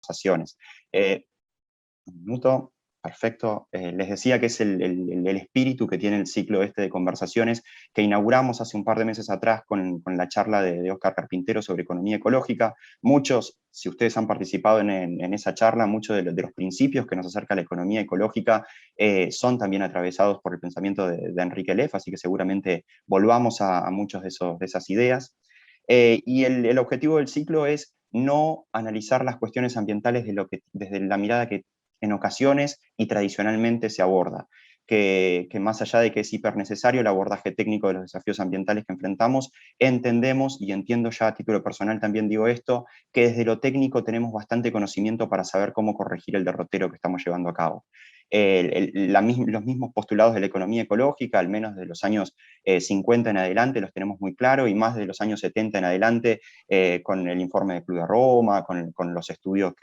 conversaciones. Un minuto, perfecto. Les decía que es el espíritu que tiene el ciclo este de conversaciones que inauguramos hace un par de meses atrás con la charla de Óscar Carpintero sobre economía ecológica. Muchos, si ustedes han participado en esa charla, muchos de los principios que nos acerca a la economía ecológica son también atravesados por el pensamiento de Enrique Leff, así que seguramente volvamos a muchos de esas ideas. Y el objetivo del ciclo es no analizar las cuestiones ambientales desde la mirada que en ocasiones y tradicionalmente se aborda, que más allá de que es hiper necesario el abordaje técnico de los desafíos ambientales que enfrentamos, entendemos, y entiendo ya a título personal también digo esto, que desde lo técnico tenemos bastante conocimiento para saber cómo corregir el derrotero que estamos llevando a cabo. Los mismos postulados de la economía ecológica, al menos de los años 50 en adelante, los tenemos muy claro, y más de los años 70 en adelante, con el informe de Club de Roma, con los estudios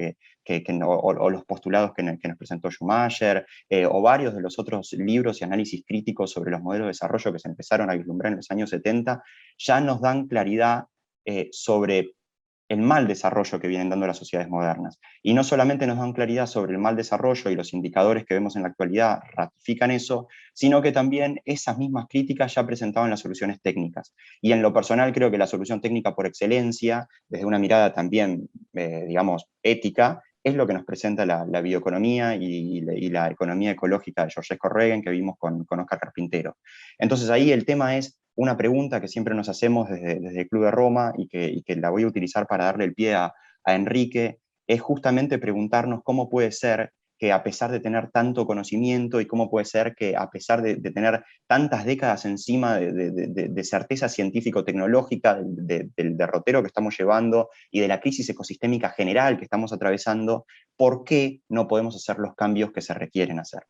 o los postulados que nos presentó Schumacher, o varios de los otros libros y análisis críticos sobre los modelos de desarrollo que se empezaron a vislumbrar en los años 70, ya nos dan claridad sobre el mal desarrollo que vienen dando las sociedades modernas. Y no solamente nos dan claridad sobre el mal desarrollo y los indicadores que vemos en la actualidad ratifican eso, sino que también esas mismas críticas ya presentaban las soluciones técnicas. Y en lo personal creo que la solución técnica por excelencia, desde una mirada también, digamos, ética, es lo que nos presenta la bioeconomía y la economía ecológica de Georges Corregen que vimos con Óscar Carpintero. Entonces ahí el tema es una pregunta que siempre nos hacemos desde el Club de Roma y que la voy a utilizar para darle el pie a Enrique, es justamente preguntarnos cómo puede ser que a pesar de tener tanto conocimiento y cómo puede ser que a pesar de tener tantas décadas encima de certeza científico-tecnológica, del derrotero que estamos llevando y de la crisis ecosistémica general que estamos atravesando, ¿por qué no podemos hacer los cambios que se requieren hacer?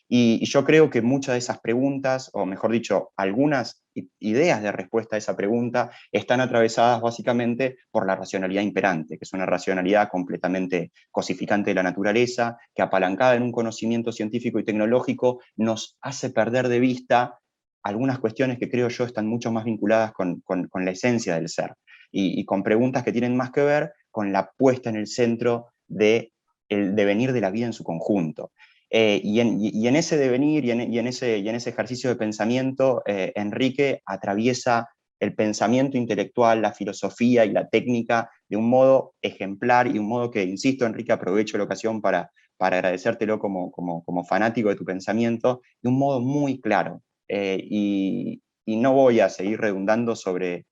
Y yo creo que muchas de esas preguntas, o mejor dicho, algunas ideas de respuesta a esa pregunta, están atravesadas básicamente por la racionalidad imperante, que es una racionalidad completamente cosificante de la naturaleza, que apalancada en un conocimiento científico y tecnológico nos hace perder de vista algunas cuestiones que creo yo están mucho más vinculadas con la esencia del ser, y con preguntas que tienen más que ver con la puesta en el centro del devenir de la vida en su conjunto. Y en ese devenir y en ese ejercicio de pensamiento, Enrique atraviesa el pensamiento intelectual, la filosofía y la técnica de un modo ejemplar y un modo que, insisto, Enrique, aprovecho la ocasión para agradecértelo como fanático de tu pensamiento, de un modo muy claro. Y no voy a seguir redundando sobre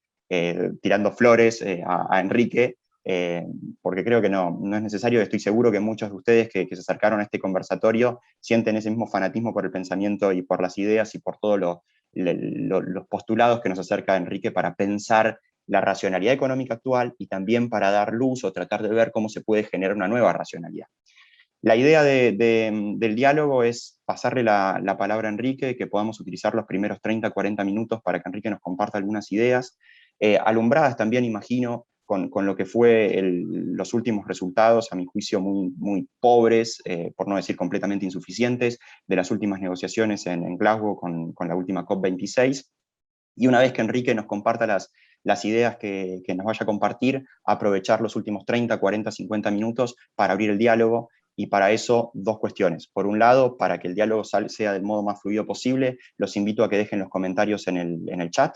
tirando flores a Enrique, eh, porque creo que no es necesario. Estoy seguro que muchos de ustedes que se acercaron a este conversatorio sienten ese mismo fanatismo por el pensamiento y por las ideas y por todos los postulados que nos acerca Enrique para pensar la racionalidad económica actual y también para dar luz o tratar de ver cómo se puede generar una nueva racionalidad. La idea del diálogo es pasarle la palabra a Enrique, que podamos utilizar los primeros 30, 40 minutos para que Enrique nos comparta algunas ideas, alumbradas también, imagino, con lo que fue los últimos resultados, a mi juicio muy, muy pobres, por no decir completamente insuficientes, de las últimas negociaciones en Glasgow con la última COP26. Y una vez que Enrique nos comparta las ideas que nos vaya a compartir, aprovechar los últimos 30, 40, 50 minutos para abrir el diálogo. Y para eso, dos cuestiones. Por un lado, para que el diálogo sea del modo más fluido posible, los invito a que dejen los comentarios en el chat.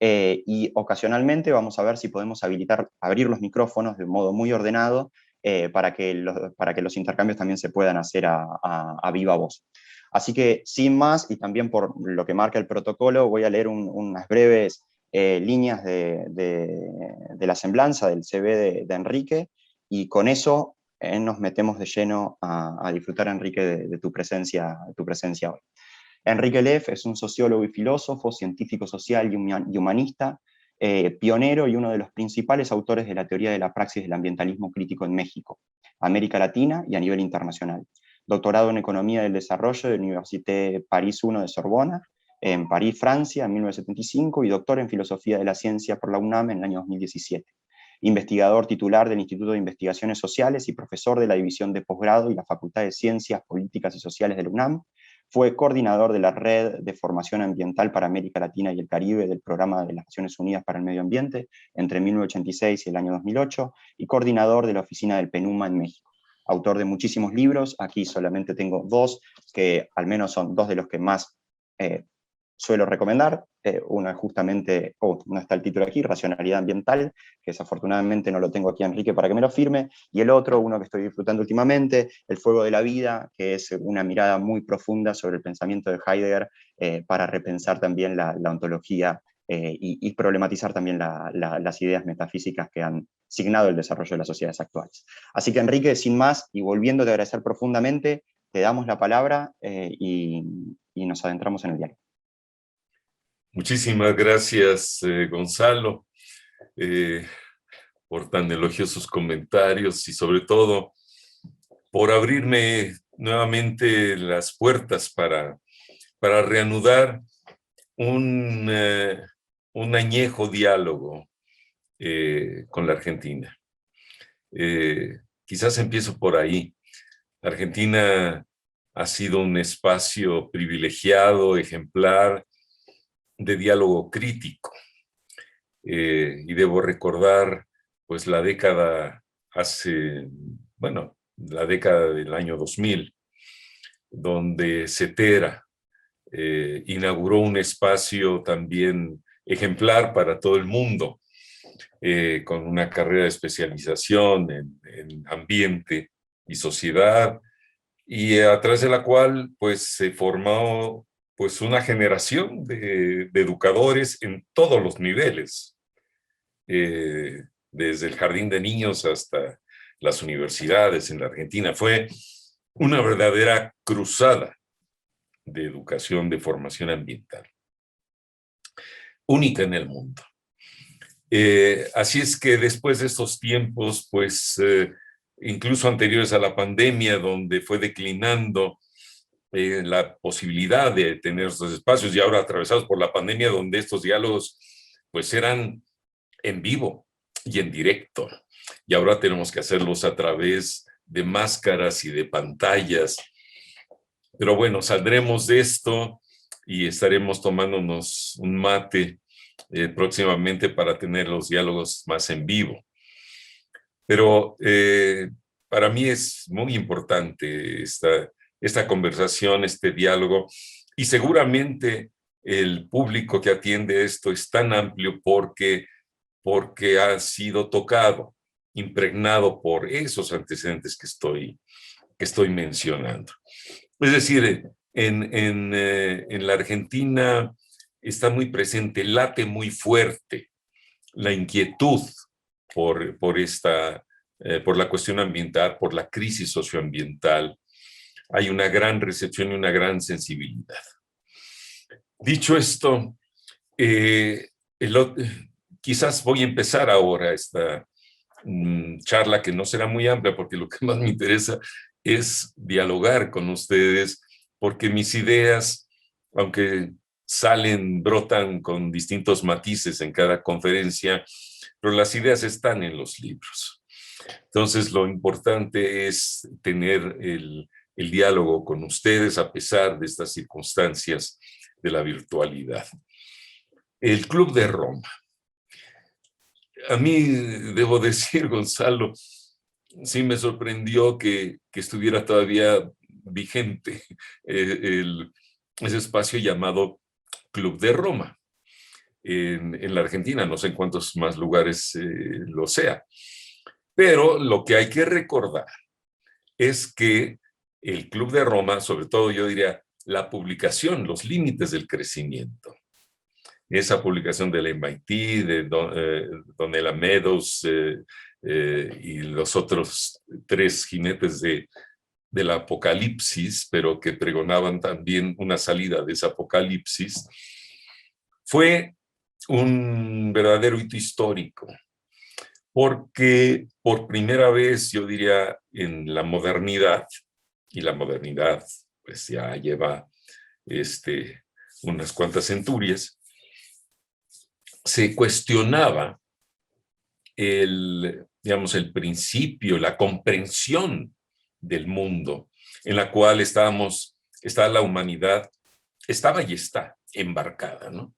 Y ocasionalmente vamos a ver si podemos abrir los micrófonos de un modo muy ordenado para que los intercambios también se puedan hacer a viva voz. Así que, sin más, y también por lo que marca el protocolo, voy a leer unas breves líneas de la semblanza del CV de Enrique, y con eso nos metemos de lleno a disfrutar, Enrique, de tu presencia hoy. Enrique Leff es un sociólogo y filósofo, científico social y humanista, pionero y uno de los principales autores de la teoría de la praxis del ambientalismo crítico en México, América Latina y a nivel internacional. Doctorado en Economía del Desarrollo de la Université París I de Sorbona, en París, Francia, en 1975, y doctor en Filosofía de la Ciencia por la UNAM en el año 2017. Investigador titular del Instituto de Investigaciones Sociales y profesor de la División de Posgrado y la Facultad de Ciencias Políticas y Sociales de la UNAM. Fue coordinador de la Red de Formación Ambiental para América Latina y el Caribe del Programa de las Naciones Unidas para el Medio Ambiente entre 1986 y el año 2008, y coordinador de la Oficina del PNUMA en México. autor de muchísimos libros. Aquí solamente tengo dos, que al menos son dos de los que más suelo recomendar. Uno es justamente, no está el título aquí, Racionalidad Ambiental, que desafortunadamente no lo tengo aquí, Enrique, para que me lo firme, y el otro, uno que estoy disfrutando últimamente, El Fuego de la Vida, que es una mirada muy profunda sobre el pensamiento de Heidegger, para repensar también la ontología y problematizar también las ideas metafísicas que han signado el desarrollo de las sociedades actuales. Así que, Enrique, sin más, y volviéndote a agradecer profundamente, te damos la palabra y nos adentramos en el diálogo. Muchísimas gracias, Gonzalo, por tan elogiosos comentarios y sobre todo por abrirme nuevamente las puertas para reanudar un añejo diálogo con la Argentina. Quizás empiezo por ahí. La Argentina ha sido un espacio privilegiado, ejemplar, de diálogo crítico. Y debo recordar, pues, la década la década del año 2000, donde Cetera inauguró un espacio también ejemplar para todo el mundo, con una carrera de especialización en ambiente y sociedad, y a través de la cual pues se formó pues una generación de educadores en todos los niveles, desde el jardín de niños hasta las universidades en la Argentina. Fue una verdadera cruzada de educación, de formación ambiental, única en el mundo. Así es que después de estos tiempos, pues incluso anteriores a la pandemia, donde fue declinando la posibilidad de tener estos espacios, y ahora atravesados por la pandemia, donde estos diálogos pues eran en vivo y en directo, y ahora tenemos que hacerlos a través de máscaras y de pantallas. Pero bueno, saldremos de esto y estaremos tomándonos un mate próximamente para tener los diálogos más en vivo. Pero para mí es muy importante esta conversación, este diálogo, y seguramente el público que atiende esto es tan amplio porque ha sido tocado, impregnado por esos antecedentes que estoy mencionando. Es decir, en la Argentina está muy presente, late muy fuerte la inquietud por la cuestión ambiental, por la crisis socioambiental. Hay una gran recepción y una gran sensibilidad. Dicho esto, quizás voy a empezar ahora esta charla, que no será muy amplia, porque lo que más me interesa es dialogar con ustedes, porque mis ideas, aunque brotan con distintos matices en cada conferencia, pero las ideas están en los libros. Entonces, lo importante es tener el diálogo con ustedes a pesar de estas circunstancias de la virtualidad. El Club de Roma. A mí, debo decir, Gonzalo, sí me sorprendió que estuviera todavía vigente ese espacio llamado Club de Roma en la Argentina. No sé en cuántos más lugares lo sea. Pero lo que hay que recordar es que el Club de Roma, sobre todo yo diría la publicación, Los límites del crecimiento, esa publicación del MIT, de Donella Meadows y los otros tres jinetes del apocalipsis, pero que pregonaban también una salida de ese apocalipsis, fue un verdadero hito histórico, porque por primera vez, yo diría, en la modernidad, y la modernidad pues ya lleva unas cuantas centurias, se cuestionaba el principio, la comprensión del mundo en la cual está la humanidad, estaba y está embarcada, ¿no?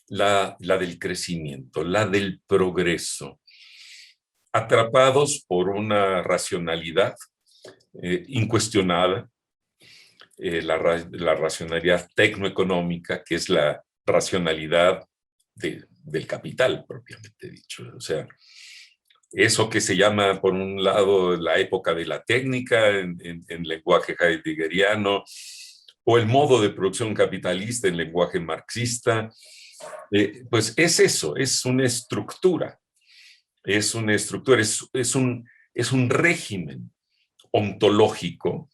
La del crecimiento, la del progreso, atrapados por una racionalidad incuestionada, la racionalidad tecnoeconómica, que es la racionalidad del capital, propiamente dicho. O sea, eso que se llama, por un lado, la época de la técnica en lenguaje heideggeriano, o el modo de producción capitalista en lenguaje marxista, pues es eso, es una estructura, es un régimen ontológico,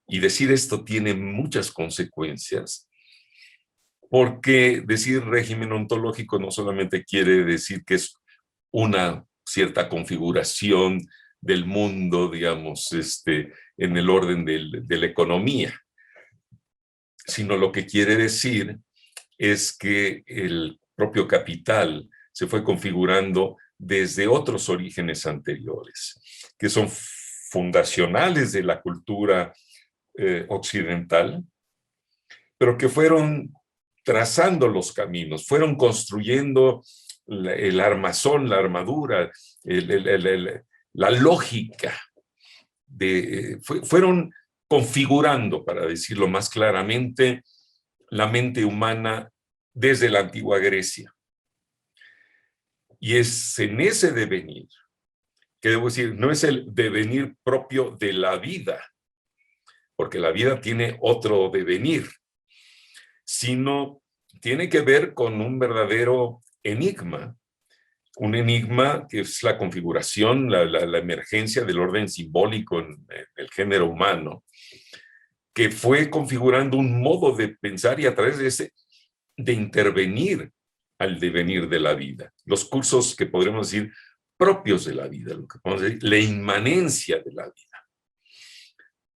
y decir esto tiene muchas consecuencias, porque decir régimen ontológico no solamente quiere decir que es una cierta configuración del mundo, digamos, en el orden de la economía, sino lo que quiere decir es que el propio capital se fue configurando desde otros orígenes anteriores, que son fundacionales de la cultura occidental, pero que fueron trazando los caminos, fueron construyendo el armazón, la armadura, la lógica, fueron configurando, para decirlo más claramente, la mente humana desde la antigua Grecia. Y es en ese devenir, que debo decir, no es el devenir propio de la vida, porque la vida tiene otro devenir, sino tiene que ver con un verdadero enigma, un enigma que es la configuración, la emergencia del orden simbólico en el género humano, que fue configurando un modo de pensar y a través de intervenir al devenir de la vida. Los cursos que podríamos decir propios de la vida, lo que podemos decir, la inmanencia de la vida.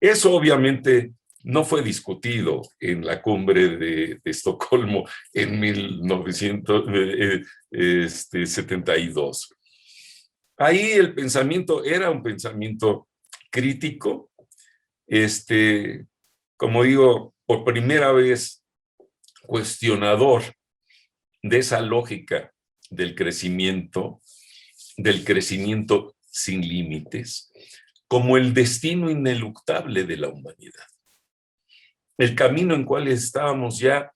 Eso obviamente no fue discutido en la cumbre de Estocolmo en 1972. Ahí el pensamiento era un pensamiento crítico, como digo, por primera vez cuestionador de esa lógica del crecimiento sin límites, como el destino ineluctable de la humanidad. El camino en cual estábamos ya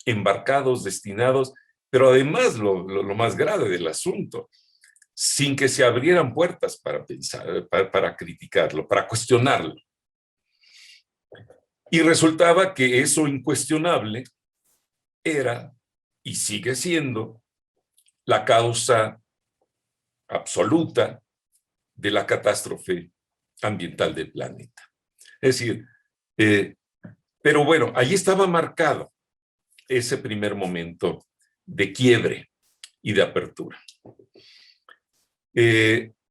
embarcados, destinados, pero además lo más grave del asunto, sin que se abrieran puertas para pensar, para criticarlo, para cuestionarlo. Y resultaba que eso incuestionable era y sigue siendo la causa absoluta de la catástrofe ambiental del planeta. Es decir, pero bueno, allí estaba marcado ese primer momento de quiebre y de apertura.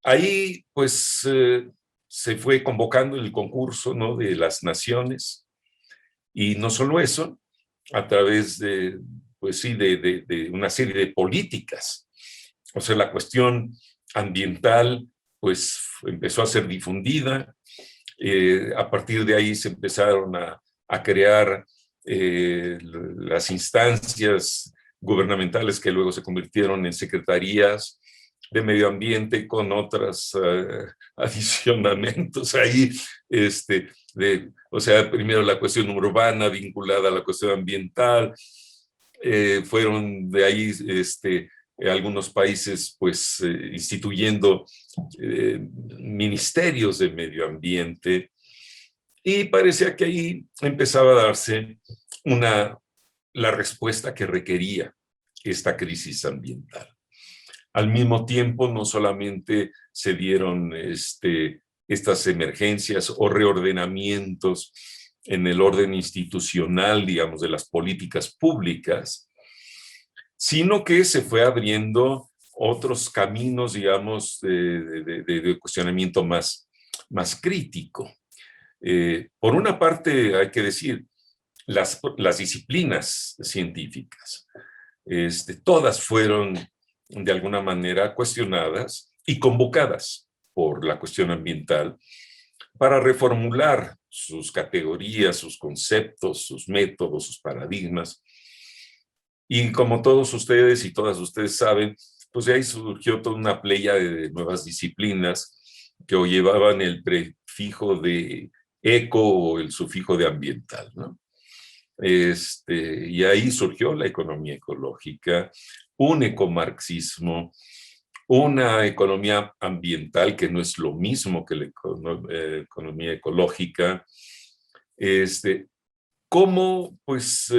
Ahí, pues, se fue convocando el concurso, ¿no?, de las naciones, y no solo eso, a través de, pues sí, de una serie de políticas. O sea, la cuestión ambiental, pues, empezó a ser difundida. A partir de ahí se empezaron a crear las instancias gubernamentales que luego se convirtieron en secretarías de medio ambiente con otros adicionamientos ahí, o sea, primero la cuestión urbana vinculada a la cuestión ambiental, fueron de ahí algunos países pues instituyendo ministerios de medio ambiente, y parecía que ahí empezaba a darse la respuesta que requería esta crisis ambiental. Al mismo tiempo, no solamente se dieron estas emergencias o reordenamientos en el orden institucional, digamos, de las políticas públicas, sino que se fue abriendo otros caminos, digamos, de cuestionamiento más crítico. Por una parte, hay que decir, las disciplinas científicas, todas fueron de alguna manera cuestionadas y convocadas por la cuestión ambiental para reformular sus categorías, sus conceptos, sus métodos, sus paradigmas. Y como todos ustedes y todas ustedes saben, pues de ahí surgió toda una playa de nuevas disciplinas que llevaban el sufijo de eco o el sufijo de ambiental, ¿no? Y ahí surgió la economía ecológica, un ecomarxismo, una economía ambiental que no es lo mismo que la economía ecológica, como pues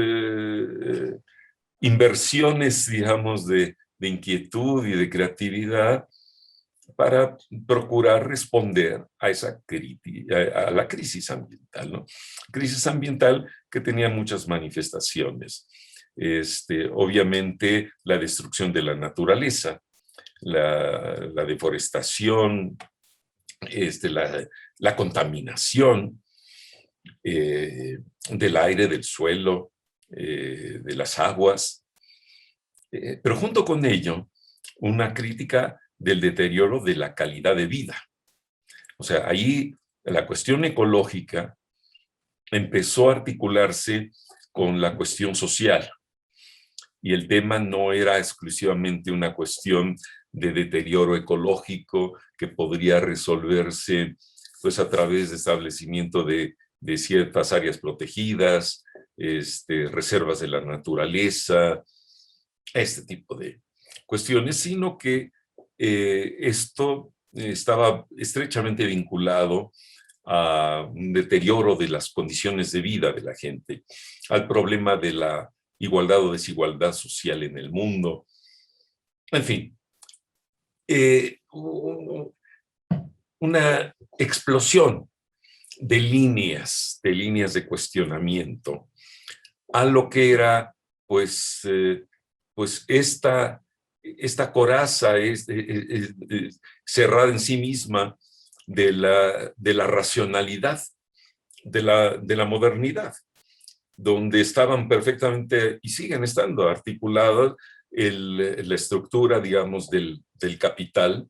inversiones, digamos, de inquietud y de creatividad para procurar responder a a la crisis ambiental, ¿no? Crisis ambiental que tenía muchas manifestaciones. Obviamente, la destrucción de la naturaleza, la deforestación, la contaminación del aire, del suelo, de las aguas, pero junto con ello, una crítica del deterioro de la calidad de vida. O sea, ahí la cuestión ecológica empezó a articularse con la cuestión social. Y el tema no era exclusivamente una cuestión de deterioro ecológico que podría resolverse pues, a través de establecimiento de ciertas áreas protegidas, reservas de la naturaleza, este tipo de cuestiones, sino que esto estaba estrechamente vinculado a un deterioro de las condiciones de vida de la gente, al problema de la igualdad o desigualdad social en el mundo. En fin, una explosión de líneas de cuestionamiento a lo que era, pues esta coraza cerrada en sí misma de la racionalidad, de la modernidad, donde estaban perfectamente, y siguen estando articuladas, la estructura, digamos, del capital,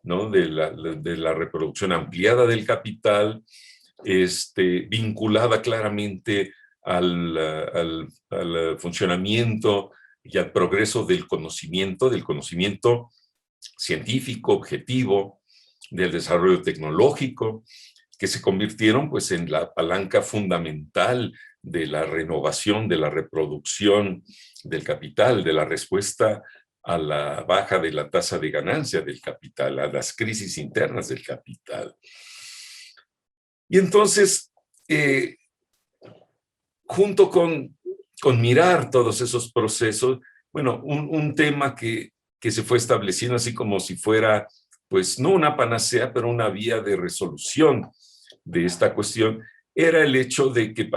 ¿no? de la reproducción ampliada del capital, vinculada claramente al funcionamiento y al progreso del conocimiento científico, objetivo, del desarrollo tecnológico, que se convirtieron pues, en la palanca fundamental de la renovación, de la reproducción del capital, de la respuesta a la baja de la tasa de ganancia del capital, a las crisis internas del capital. Y entonces, junto con mirar todos esos procesos, bueno, un tema que se fue estableciendo así como si fuera, pues no una panacea, pero una vía de resolución de esta cuestión, era el hecho de que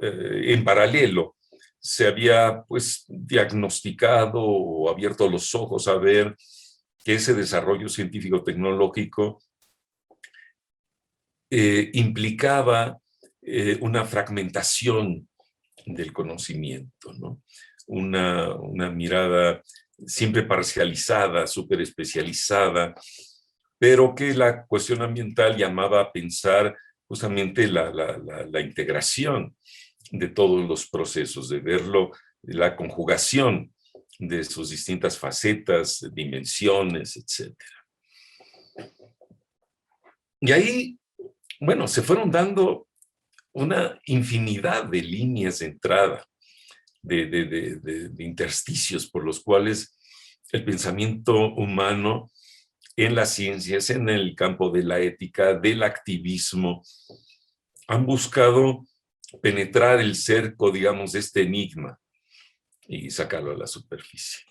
en paralelo se había pues diagnosticado o abierto los ojos a ver que ese desarrollo científico-tecnológico implicaba una fragmentación del conocimiento, ¿no? Una mirada siempre parcializada, súper especializada, pero que la cuestión ambiental llamaba a pensar justamente la integración de todos los procesos, de verlo, la conjugación de sus distintas facetas, dimensiones, etc. Y ahí, bueno, se fueron dando una infinidad de líneas de entrada, de intersticios por los cuales el pensamiento humano en las ciencias, en el campo de la ética, del activismo, han buscado penetrar el cerco, digamos, de este enigma y sacarlo a la superficie.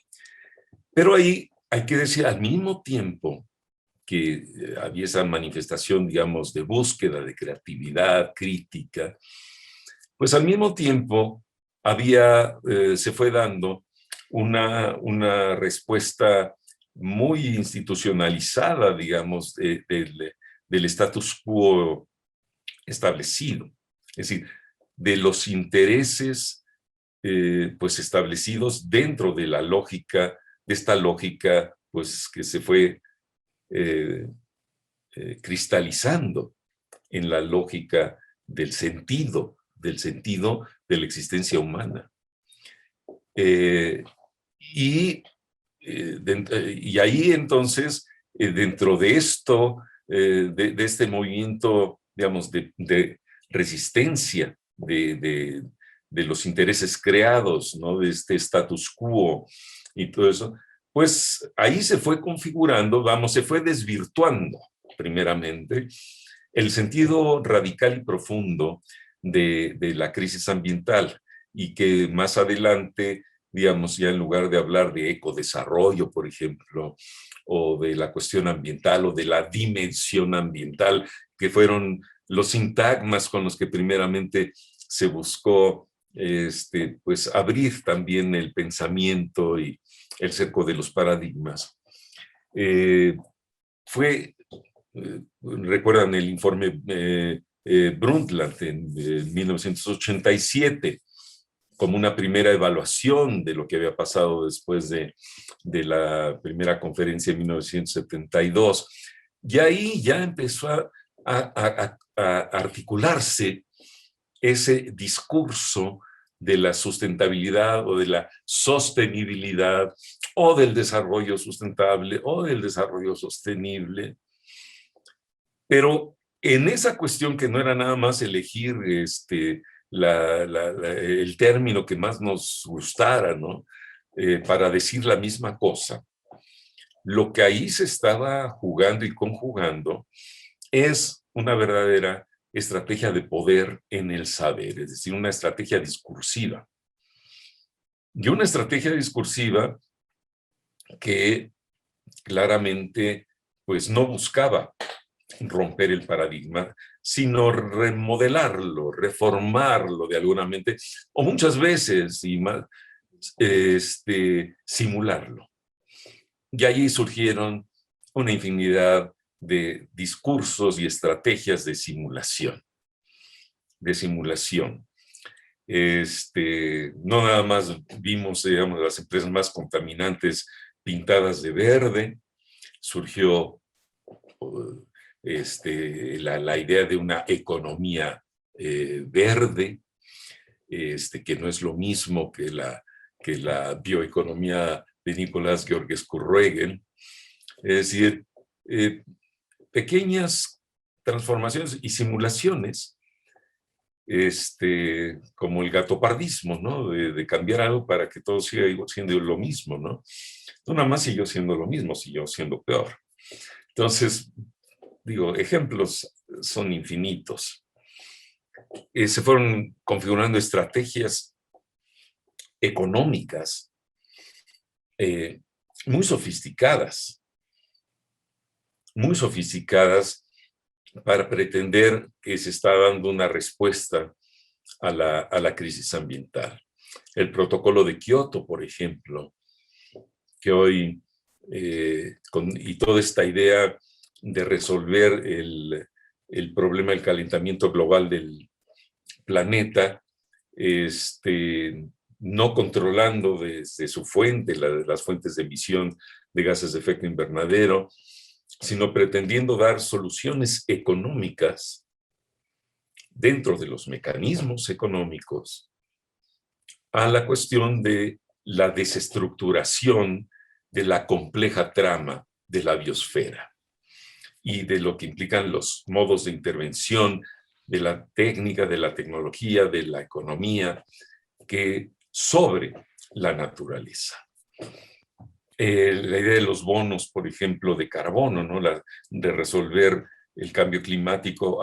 Pero ahí hay que decir, al mismo tiempo que había esa manifestación, digamos, de búsqueda, de creatividad, crítica, pues al mismo tiempo se fue dando una respuesta muy institucionalizada, digamos, del status quo establecido. Es decir, de los intereses pues establecidos dentro de la lógica, de esta lógica pues que se fue cristalizando en la lógica del sentido de la existencia humana. Y ahí entonces, dentro de esto, de este movimiento, digamos, de resistencia de los intereses creados, ¿no? De este status quo y todo eso, pues ahí se fue configurando, vamos, se fue desvirtuando primeramente el sentido radical y profundo de la crisis ambiental, y que más adelante, digamos, ya en lugar de hablar de ecodesarrollo, por ejemplo, o de la cuestión ambiental o de la dimensión ambiental, que fueron los sintagmas con los que primeramente se buscó pues abrir también el pensamiento y el cerco de los paradigmas. Recuerdan el informe Brundtland en 1987, como una primera evaluación de lo que había pasado después de la primera conferencia en 1972. Y ahí ya empezó a articularse ese discurso de la sustentabilidad o de la sostenibilidad o del desarrollo sustentable o del desarrollo sostenible. Pero en esa cuestión, que no era nada más elegir el término que más nos gustara, ¿no? Para decir la misma cosa, lo que ahí se estaba jugando y conjugando es una verdadera estrategia de poder en el saber, es decir, una estrategia discursiva. Y una estrategia discursiva que claramente pues no buscaba romper el paradigma, sino remodelarlo, reformarlo de alguna manera, o muchas veces y más, simularlo. Y allí surgieron una infinidad de discursos y estrategias de simulación. No nada más vimos, digamos, las empresas más contaminantes pintadas de verde, surgió la idea de una economía verde, que no es lo mismo que la bioeconomía de Nicolás Georgescu-Roegen. Es decir, pequeñas transformaciones y simulaciones, como el gatopardismo, ¿no? De cambiar algo para que todo siga siendo lo mismo, ¿no? No nada más siguió siendo lo mismo, siguió siendo peor. Entonces, digo, ejemplos son infinitos. Se fueron configurando estrategias económicas muy sofisticadas para pretender que se está dando una respuesta a la crisis ambiental. El protocolo de Kioto, por ejemplo, que hoy, y toda esta idea de resolver el problema del calentamiento global del planeta, no controlando desde su fuente, las fuentes de emisión de gases de efecto invernadero, sino pretendiendo dar soluciones económicas dentro de los mecanismos económicos a la cuestión de la desestructuración de la compleja trama de la biosfera y de lo que implican los modos de intervención de la técnica, de la tecnología, de la economía, que sobre la naturaleza. La idea de los bonos, por ejemplo, de carbono, ¿no? De resolver el cambio climático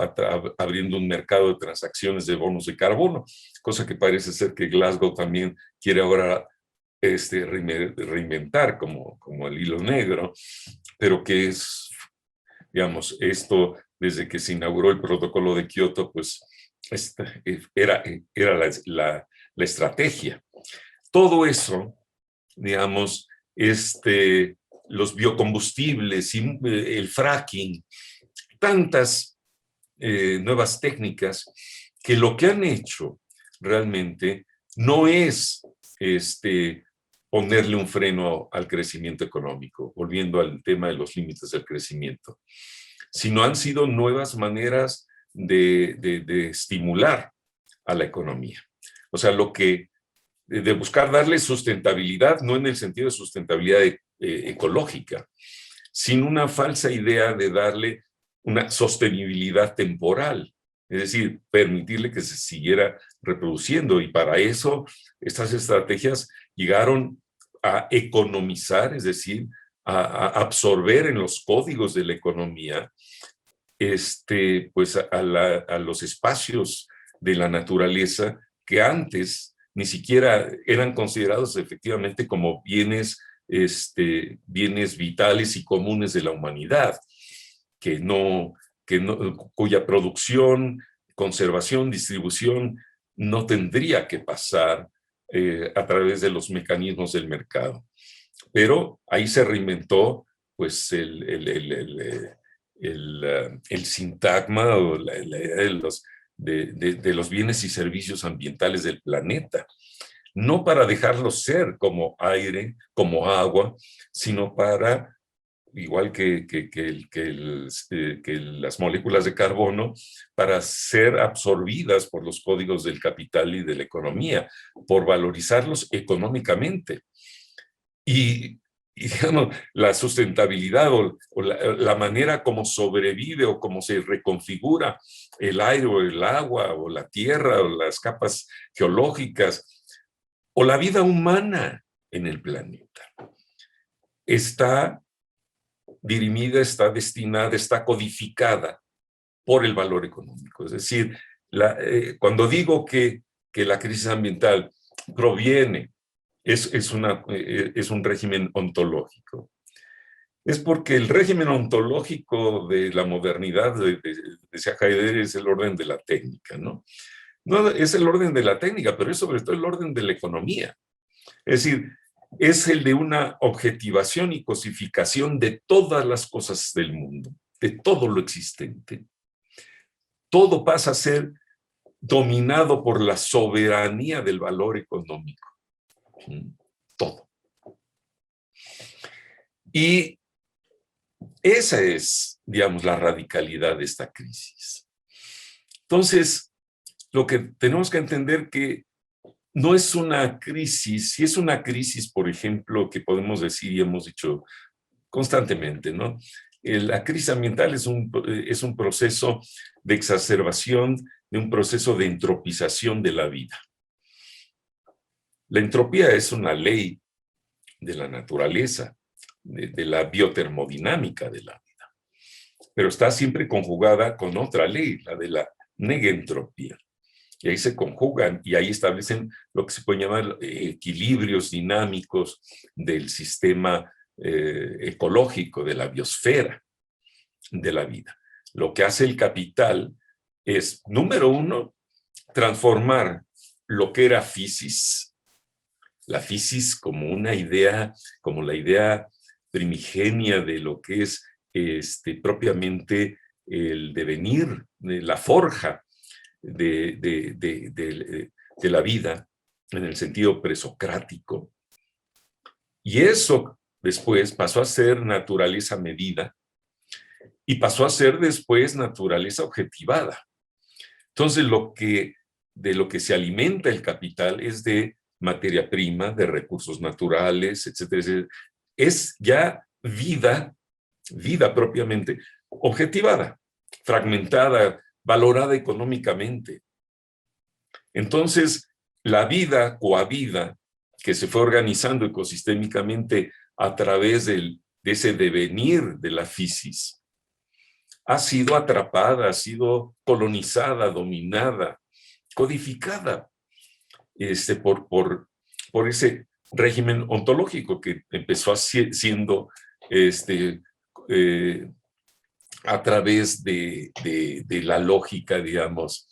abriendo un mercado de transacciones de bonos de carbono, cosa que parece ser que Glasgow también quiere ahora reinventar como el hilo negro, pero que es, digamos, esto desde que se inauguró el protocolo de Kioto, pues era la estrategia. Todo eso, digamos, los biocombustibles, el fracking, tantas nuevas técnicas que lo que han hecho realmente no es ponerle un freno al crecimiento económico, volviendo al tema de los límites del crecimiento, sino han sido nuevas maneras de estimular a la economía. O sea, de buscar darle sustentabilidad, no en el sentido de sustentabilidad ecológica, sin una falsa idea de darle una sostenibilidad temporal, es decir, permitirle que se siguiera reproduciendo. Y para eso estas estrategias llegaron a economizar, es decir, a absorber en los códigos de la economía pues a los espacios de la naturaleza que antes ni siquiera eran considerados efectivamente como bienes, bienes vitales y comunes de la humanidad, cuya producción, conservación, distribución no tendría que pasar a través de los mecanismos del mercado. Pero ahí se reinventó pues el sintagma o la idea de los bienes y servicios ambientales del planeta. No para dejarlos ser como aire, como agua, sino para, igual que las moléculas de carbono, para ser absorbidas por los códigos del capital y de la economía, por valorizarlos económicamente. Y digamos, la sustentabilidad o la manera como sobrevive o como se reconfigura el aire o el agua o la tierra o las capas geológicas o la vida humana en el planeta está dirimida, está destinada, está codificada por el valor económico. Es decir, cuando digo que la crisis ambiental proviene es un régimen ontológico. Es porque el régimen ontológico de la modernidad, decía Heidegger, es el orden de la técnica, ¿no? No es el orden de la técnica, pero es sobre todo el orden de la economía. Es decir, es el de una objetivación y cosificación de todas las cosas del mundo, de todo lo existente. Todo pasa a ser dominado por la soberanía del valor económico. Todo. Y esa es, digamos, la radicalidad de esta crisis. Entonces, lo que tenemos que entender que no es una crisis, si es una crisis, por ejemplo, que podemos decir y hemos dicho constantemente, ¿no? La crisis ambiental es un proceso de exacerbación, de un proceso de entropización de la vida. La entropía es una ley de la naturaleza, de la biotermodinámica de la vida, pero está siempre conjugada con otra ley, la de la negentropía. Y ahí se conjugan y ahí establecen lo que se puede llamar equilibrios dinámicos del sistema ecológico, de la biosfera de la vida. Lo que hace el capital es, número uno, transformar lo que era physis, la physis como una idea, como la idea primigenia de lo que es propiamente el devenir, la forja de la vida en el sentido presocrático. Y eso después pasó a ser naturaleza medida y pasó a ser después naturaleza objetivada. Entonces, de lo que se alimenta el capital es de materia prima, de recursos naturales, etcétera, etcétera. Es ya vida propiamente objetivada, fragmentada, valorada económicamente. Entonces, la vida coavida que se fue organizando ecosistémicamente a través de ese devenir de la physis, ha sido atrapada, ha sido colonizada, dominada, codificada por ese régimen ontológico que empezó siendo a través de la lógica, digamos,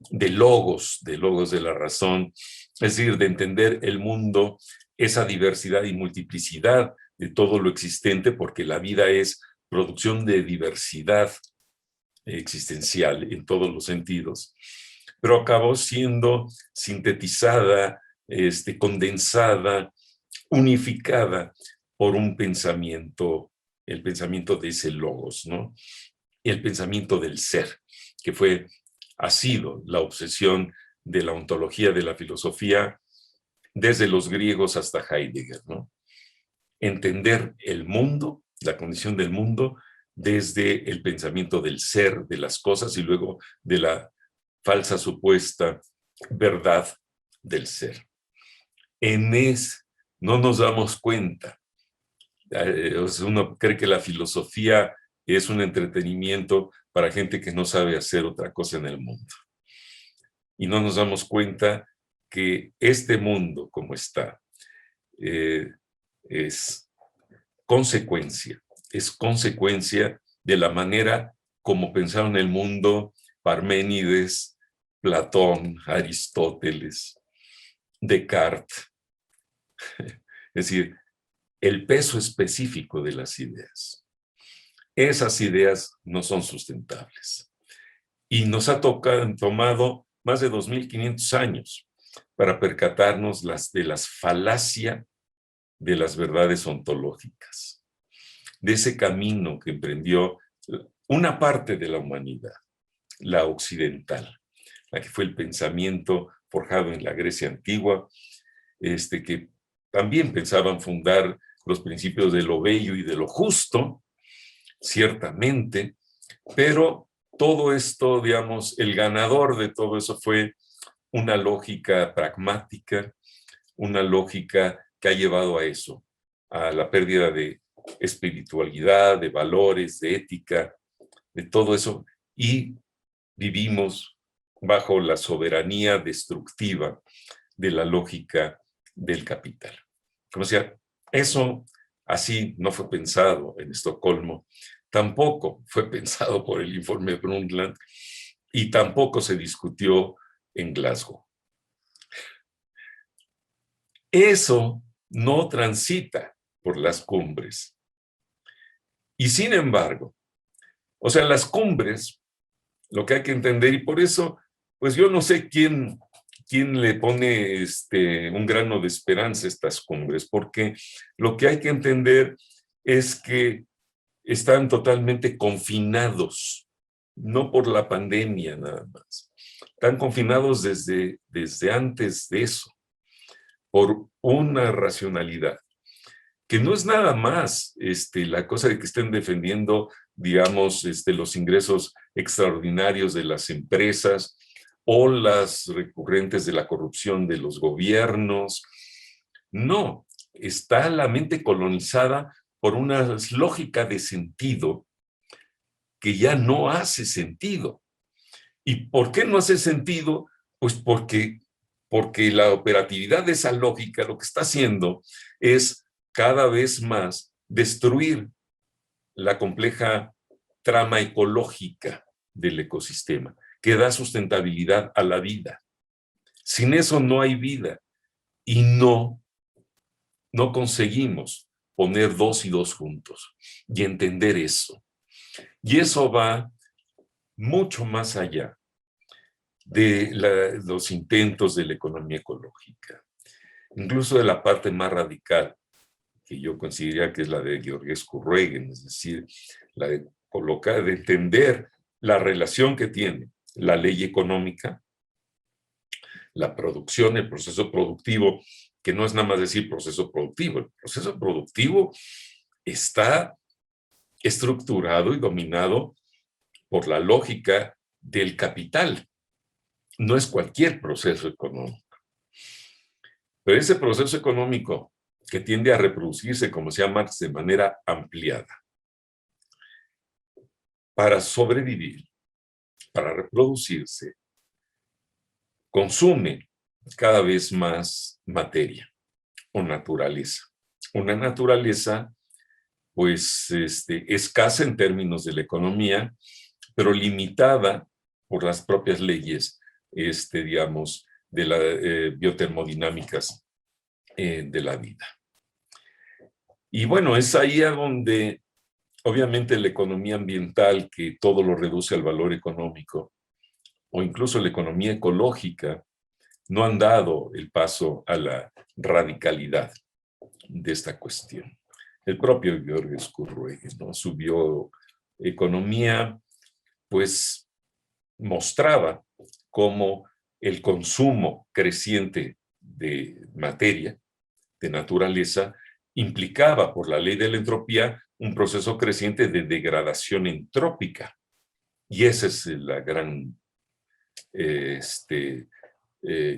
de logos de la razón, es decir, de entender el mundo, esa diversidad y multiplicidad de todo lo existente, porque la vida es producción de diversidad existencial en todos los sentidos, pero acabó siendo sintetizada, condensada, unificada por un pensamiento, el pensamiento de ese logos, ¿no? Y el pensamiento del ser, que ha sido la obsesión de la ontología de la filosofía desde los griegos hasta Heidegger, ¿no? Entender el mundo, la condición del mundo, desde el pensamiento del ser de las cosas y luego de la falsa supuesta verdad del ser. No nos damos cuenta. Uno cree que la filosofía es un entretenimiento para gente que no sabe hacer otra cosa en el mundo. Y no nos damos cuenta que este mundo como está es consecuencia de la manera como pensaron el mundo Parménides, Platón, Aristóteles, Descartes. Es decir, el peso específico de las ideas. Esas ideas no son sustentables. Y nos ha tomado más de 2.500 años para percatarnos de las falacias de las verdades ontológicas, de ese camino que emprendió una parte de la humanidad, la occidental, la que fue el pensamiento forjado en la Grecia antigua, que también pensaban fundar los principios de lo bello y de lo justo, ciertamente, pero todo esto, digamos, el ganador de todo eso fue una lógica pragmática, una lógica que ha llevado a eso, a la pérdida de espiritualidad, de valores, de ética, de todo eso, y vivimos bajo la soberanía destructiva de la lógica del capital. Como sea, eso así no fue pensado en Estocolmo, tampoco fue pensado por el informe Brundtland y tampoco se discutió en Glasgow. Eso no transita por las cumbres. Y sin embargo, o sea, las cumbres, lo que hay que entender, y por eso, pues yo no sé quién le pone un grano de esperanza a estas cumbres, porque lo que hay que entender es que están totalmente confinados, no por la pandemia nada más, están confinados desde antes de eso, por una racionalidad, que no es nada más la cosa de que estén defendiendo, digamos, los ingresos extraordinarios de las empresas o las recurrentes de la corrupción de los gobiernos. No, está la mente colonizada por una lógica de sentido que ya no hace sentido. ¿Y por qué no hace sentido? Pues porque la operatividad de esa lógica lo que está haciendo es cada vez más destruir la compleja trama ecológica del ecosistema, que da sustentabilidad a la vida. Sin eso no hay vida y no conseguimos poner 2 y 2 juntos y entender eso. Y eso va mucho más allá de los intentos de la economía ecológica, incluso de la parte más radical, que yo consideraría que es la de Georgescu Ruegen, es decir, la de de entender la relación que tiene la ley económica, la producción, el proceso productivo, que no es nada más decir proceso productivo, el proceso productivo está estructurado y dominado por la lógica del capital. No es cualquier proceso económico. Pero ese proceso económico que tiende a reproducirse, como decía Marx, de manera ampliada, para sobrevivir, para reproducirse, consume cada vez más materia o naturaleza. Una naturaleza, pues, escasa en términos de la economía, pero limitada por las propias leyes, digamos, de las biotermodinámicas de la vida. Y bueno, es ahí a donde, obviamente, la economía ambiental, que todo lo reduce al valor económico, o incluso la economía ecológica, no han dado el paso a la radicalidad de esta cuestión. El propio Georgescu Ruegen, ¿no? Su bioeconomía, pues, mostraba cómo el consumo creciente de materia, de naturaleza, implicaba por la ley de la entropía un proceso creciente de degradación entrópica. Y esa es la gran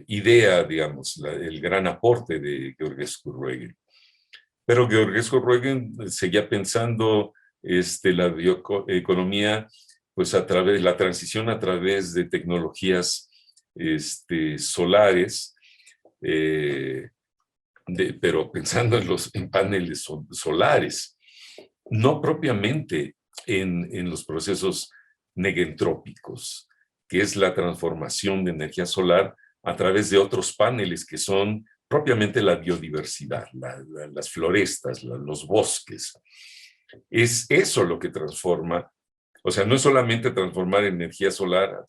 idea, digamos, el gran aporte de Georgescu Ruegen. Pero Georgescu Ruegen seguía pensando la bioeconomía, pues a través, la transición a través de tecnologías solares, pero pensando en paneles solares, no propiamente en los procesos negentrópicos, que es la transformación de energía solar a través de otros paneles que son propiamente la biodiversidad, las florestas, los bosques. Es eso lo que transforma, o sea, no es solamente transformar energía solar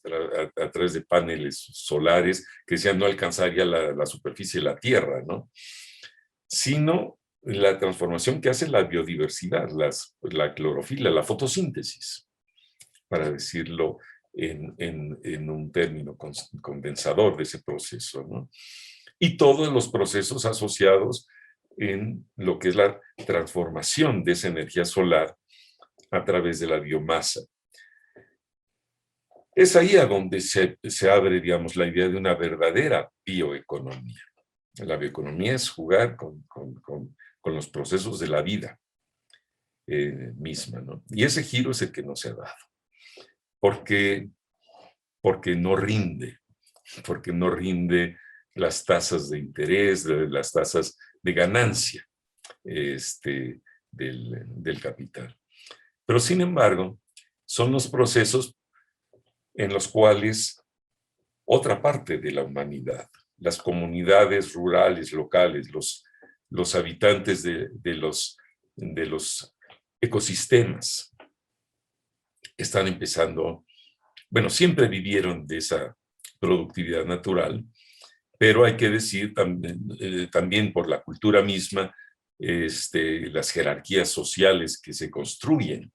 a través de paneles solares que ya no alcanzaría la superficie de la Tierra, ¿no? Sino la transformación que hace la biodiversidad, la clorofila, la fotosíntesis, para decirlo en un término condensador de ese proceso, ¿no? Y todos los procesos asociados en lo que es la transformación de esa energía solar a través de la biomasa. Es ahí a donde se abre, digamos, la idea de una verdadera bioeconomía. La bioeconomía es jugar con los procesos de la vida misma, ¿no? Y ese giro es el que no se ha dado. Porque no rinde, porque no rinde las tasas de interés, las tasas de ganancia del capital. Pero sin embargo, son los procesos en los cuales otra parte de la humanidad, las comunidades rurales, locales, los habitantes de los ecosistemas, están empezando, bueno, siempre vivieron de esa productividad natural, pero hay que decir también por la cultura misma, las jerarquías sociales que se construyen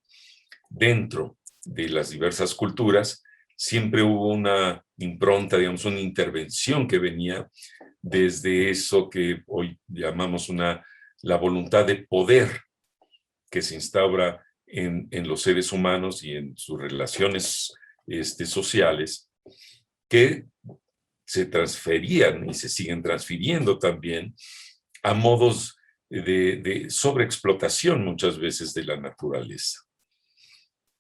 dentro de las diversas culturas, siempre hubo una impronta, digamos, una intervención que venía desde eso que hoy llamamos la voluntad de poder que se instaura en los seres humanos y en sus relaciones sociales, que se transferían y se siguen transfiriendo también a modos de sobreexplotación muchas veces de la naturaleza.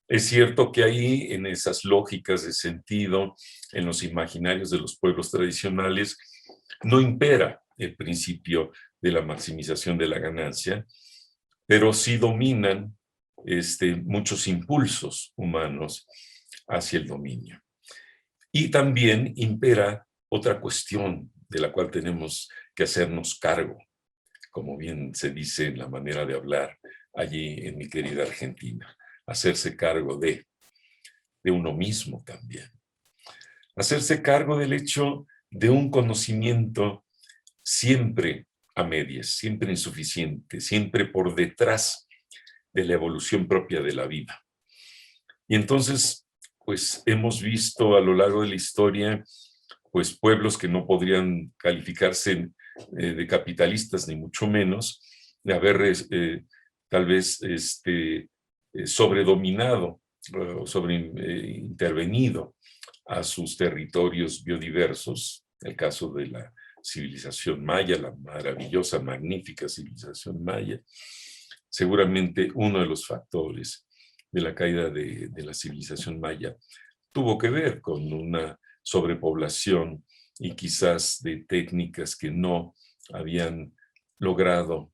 Es cierto que ahí, en esas lógicas de sentido, en los imaginarios de los pueblos tradicionales, no impera el principio de la maximización de la ganancia, pero sí dominan muchos impulsos humanos hacia el dominio. Y también impera otra cuestión de la cual tenemos que hacernos cargo, como bien se dice en la manera de hablar allí en mi querida Argentina, hacerse cargo de uno mismo también. Hacerse cargo del hecho de un conocimiento siempre a medias, siempre insuficiente, siempre por detrás de la evolución propia de la vida. Y entonces, pues hemos visto a lo largo de la historia, pues pueblos que no podrían calificarse de capitalistas, ni mucho menos, de haber tal vez sobredominado o intervenido a sus territorios biodiversos, el caso de la civilización maya, la maravillosa, magnífica civilización maya. Seguramente uno de los factores de la caída de la civilización maya tuvo que ver con una sobrepoblación y quizás de técnicas que no habían logrado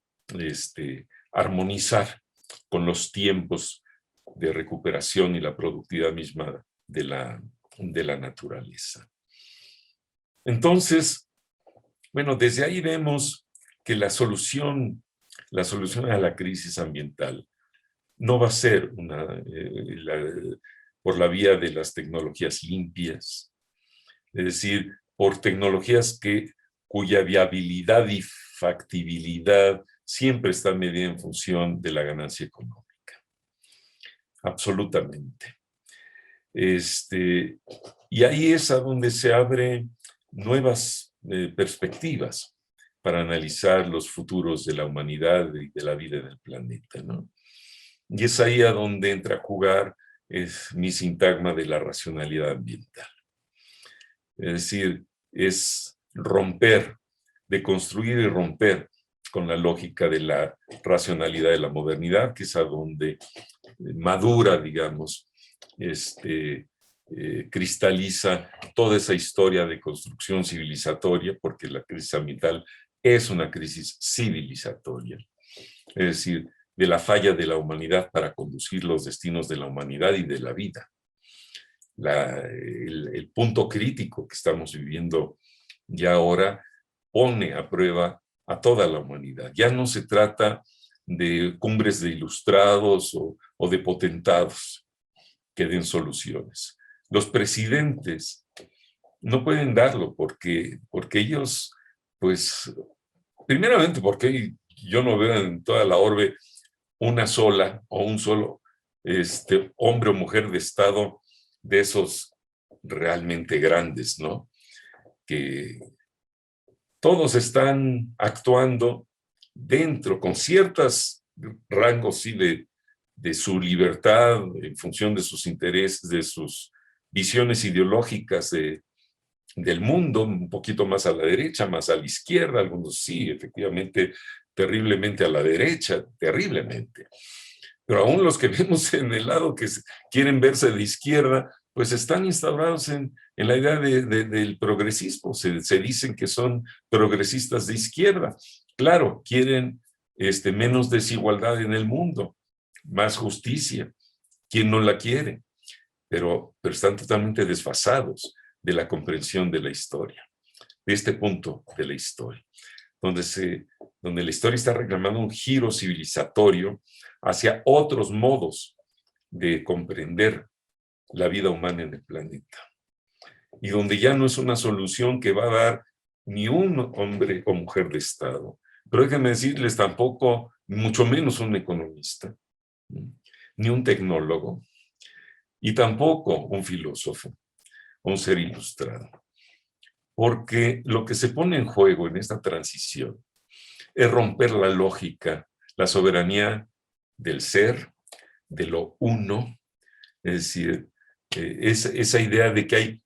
armonizar con los tiempos de recuperación y la productividad misma de la naturaleza. Entonces, bueno, desde ahí vemos que la solución a la crisis ambiental no va a ser por la vía de las tecnologías limpias, es decir, por tecnologías cuya viabilidad y factibilidad siempre está medida en función de la ganancia económica. Absolutamente. Y ahí es a donde se abren nuevas perspectivas para analizar los futuros de la humanidad y de la vida en el planeta, ¿no? Y es ahí a donde entra a jugar mi sintagma de la racionalidad ambiental. Es decir, es romper, de construir y romper con la lógica de la racionalidad de la modernidad, que es a donde madura, digamos, cristaliza toda esa historia de construcción civilizatoria, porque la crisis ambiental es una crisis civilizatoria. Es decir, de la falla de la humanidad para conducir los destinos de la humanidad y de la vida. El punto crítico que estamos viviendo ya ahora pone a prueba a toda la humanidad. Ya no se trata de cumbres de ilustrados o de potentados que den soluciones. Los presidentes no pueden darlo porque ellos, pues, primeramente porque yo no veo en toda la orbe una sola o un solo hombre o mujer de Estado de esos realmente grandes, ¿no? Que todos están actuando dentro, con ciertos rangos, sí, de su libertad en función de sus intereses, de sus visiones ideológicas del mundo, un poquito más a la derecha, más a la izquierda, algunos sí, efectivamente, terriblemente a la derecha, terriblemente. Pero aún los que vemos en el lado que quieren verse de izquierda, pues están instaurados en la idea del progresismo. Se dicen que son progresistas de izquierda. Claro, quieren menos desigualdad en el mundo, más justicia. ¿Quién no la quiere? Pero están totalmente desfasados de la comprensión de la historia, de este punto de la historia, donde la historia está reclamando un giro civilizatorio hacia otros modos de comprender la vida humana en el planeta. Y donde ya no es una solución que va a dar ni un hombre o mujer de Estado. Pero déjenme decirles, tampoco, mucho menos un economista, ni un tecnólogo, y tampoco un filósofo, un ser ilustrado. Porque lo que se pone en juego en esta transición es romper la lógica, la soberanía del ser, de lo uno, es decir, esa idea de que hay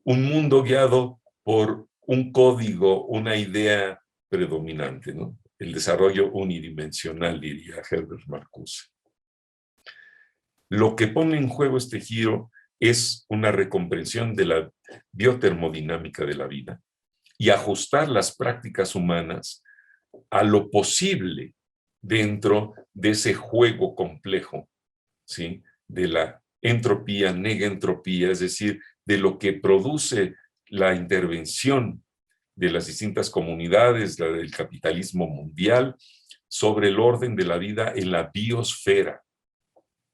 un mundo guiado por un código, una idea predominante, ¿no? El desarrollo unidimensional, diría Herbert Marcuse. Lo que pone en juego este giro es una recomprensión de la biotermodinámica de la vida y ajustar las prácticas humanas a lo posible dentro de ese juego complejo, ¿sí? De la entropía, negentropía, es decir, de lo que produce la intervención de las distintas comunidades, la del capitalismo mundial, sobre el orden de la vida en la biosfera.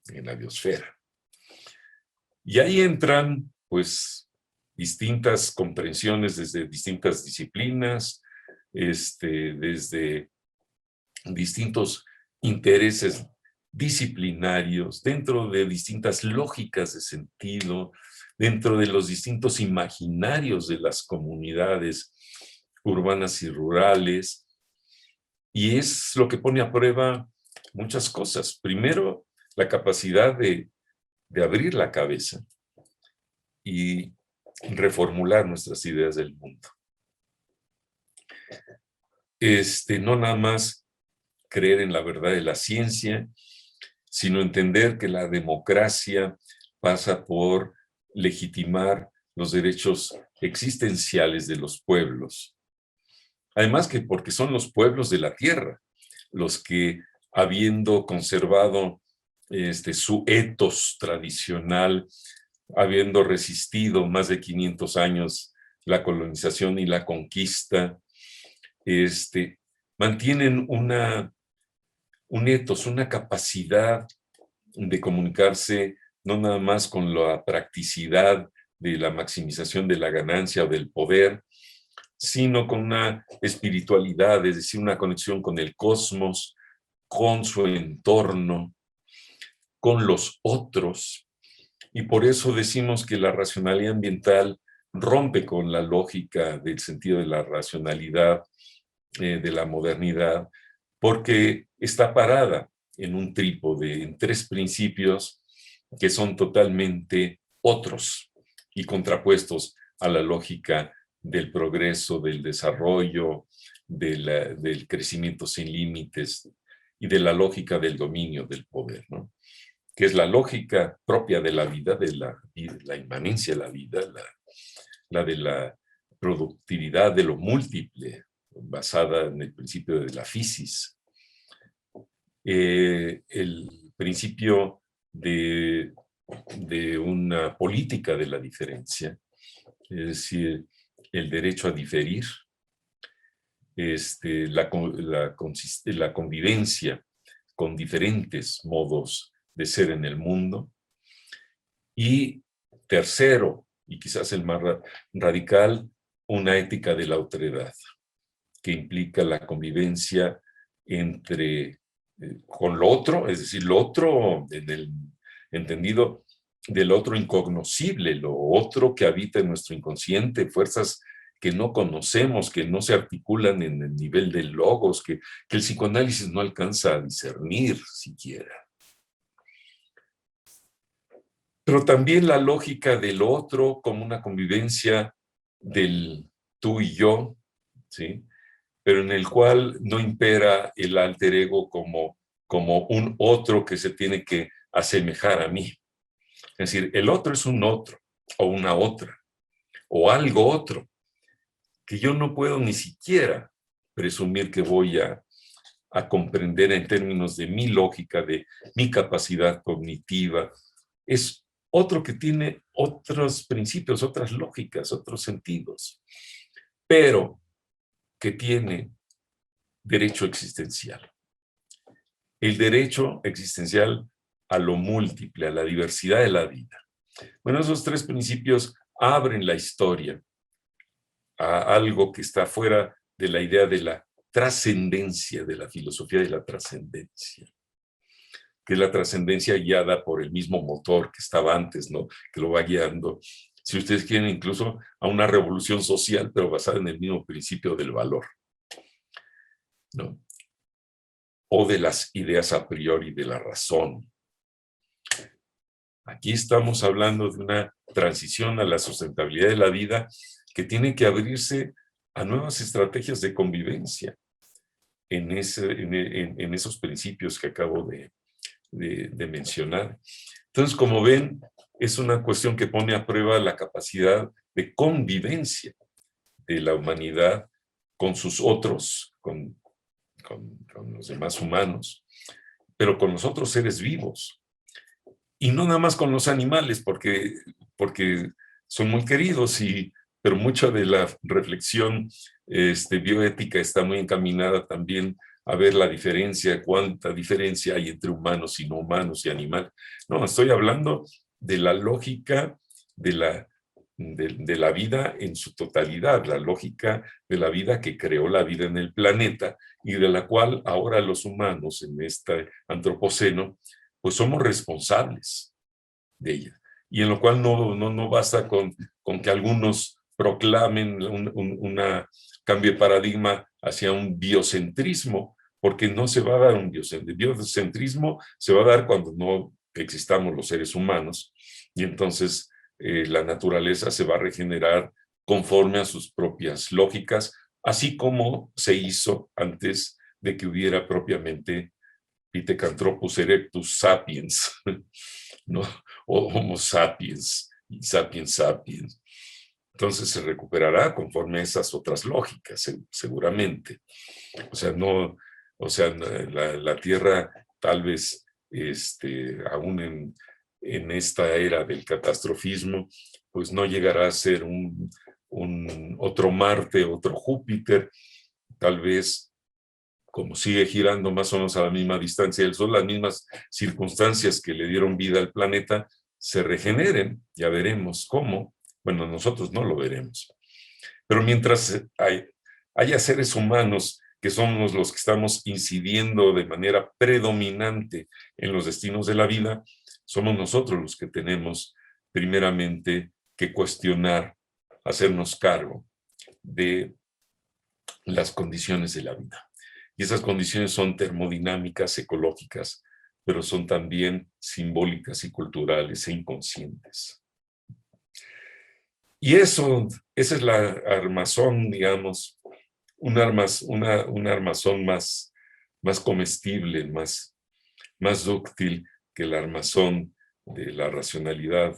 En la biosfera. Y ahí entran, pues, distintas comprensiones desde distintas disciplinas, desde distintos intereses disciplinarios, dentro de distintas lógicas de sentido, dentro de los distintos imaginarios de las comunidades urbanas y rurales. Y es lo que pone a prueba muchas cosas. Primero, la capacidad de abrir la cabeza y reformular nuestras ideas del mundo. No nada más creer en la verdad de la ciencia, sino entender que la democracia pasa por legitimar los derechos existenciales de los pueblos. Además que porque son los pueblos de la tierra los que, habiendo conservado su ethos tradicional, habiendo resistido más de 500 años la colonización y la conquista, mantienen un ethos, una capacidad de comunicarse no nada más con la practicidad de la maximización de la ganancia o del poder, sino con una espiritualidad, es decir, una conexión con el cosmos, con su entorno, con los otros. Y por eso decimos que la racionalidad ambiental rompe con la lógica del sentido de la racionalidad de la modernidad, porque está parada en un trípode, en tres principios que son totalmente otros y contrapuestos a la lógica del progreso, del desarrollo, del crecimiento sin límites y de la lógica del dominio del poder, ¿no? Que es la lógica propia de la vida, de la inmanencia de la vida, la de la productividad de lo múltiple, basada en el principio de la physis. El principio de una política de la diferencia, es decir, el derecho a diferir, la convivencia con diferentes modos de ser en el mundo. Y tercero, y quizás el más radical, una ética de la otredad, que implica la convivencia con lo otro, es decir, lo otro en el entendido del otro incognoscible, lo otro que habita en nuestro inconsciente, fuerzas que no conocemos, que no se articulan en el nivel del logos, que el psicoanálisis no alcanza a discernir siquiera. Pero también la lógica del otro como una convivencia del tú y yo, ¿sí? Pero en el cual no impera el alter ego como un otro que se tiene que asemejar a mí. Es decir, el otro es un otro, o una otra, o algo otro, que yo no puedo ni siquiera presumir que voy a comprender en términos de mi lógica, de mi capacidad cognitiva. Es otro que tiene otros principios, otras lógicas, otros sentidos, pero que tiene derecho existencial. El derecho existencial a lo múltiple, a la diversidad de la vida. Bueno, esos tres principios abren la historia a algo que está fuera de la idea de la trascendencia, de la filosofía de la trascendencia, que es la trascendencia guiada por el mismo motor que estaba antes, ¿no? Que lo va guiando, si ustedes quieren, incluso a una revolución social, pero basada en el mismo principio del valor, ¿no? O de las ideas a priori de la razón. Aquí estamos hablando de una transición a la sustentabilidad de la vida que tiene que abrirse a nuevas estrategias de convivencia en esos principios que acabo de mencionar. Entonces, como ven, es una cuestión que pone a prueba la capacidad de convivencia de la humanidad con sus otros, con los demás humanos, pero con los otros seres vivos. Y no nada más con los animales, porque son muy queridos, pero mucha de la reflexión bioética está muy encaminada también a ver la diferencia, cuánta diferencia hay entre humanos y no humanos y animales. No, estoy hablando de la lógica de la vida en su totalidad, la lógica de la vida que creó la vida en el planeta y de la cual ahora los humanos en este antropoceno pues somos responsables de ella. Y en lo cual no basta con que algunos proclamen un cambio de paradigma hacia un biocentrismo, porque no se va a dar un biocentrismo. El biocentrismo se va a dar cuando no existamos los seres humanos, y entonces la naturaleza se va a regenerar conforme a sus propias lógicas, así como se hizo antes de que hubiera propiamente Pithecanthropus erectus sapiens, ¿no? O Homo sapiens y sapiens sapiens. Entonces se recuperará conforme a esas otras lógicas, seguramente. O sea, la Tierra tal vez, aún en esta era del catastrofismo, pues no llegará a ser un otro Marte, otro Júpiter, tal vez como sigue girando más o menos a la misma distancia del Sol, las mismas circunstancias que le dieron vida al planeta se regeneren, ya veremos cómo. Bueno, nosotros no lo veremos. Pero mientras haya seres humanos que somos los que estamos incidiendo de manera predominante en los destinos de la vida, somos nosotros los que tenemos primeramente que cuestionar, hacernos cargo de las condiciones de la vida. Y esas condiciones son termodinámicas, ecológicas, pero son también simbólicas y culturales e inconscientes. Y esa es la armazón, digamos, un armazón más comestible, más dúctil que el armazón de la racionalidad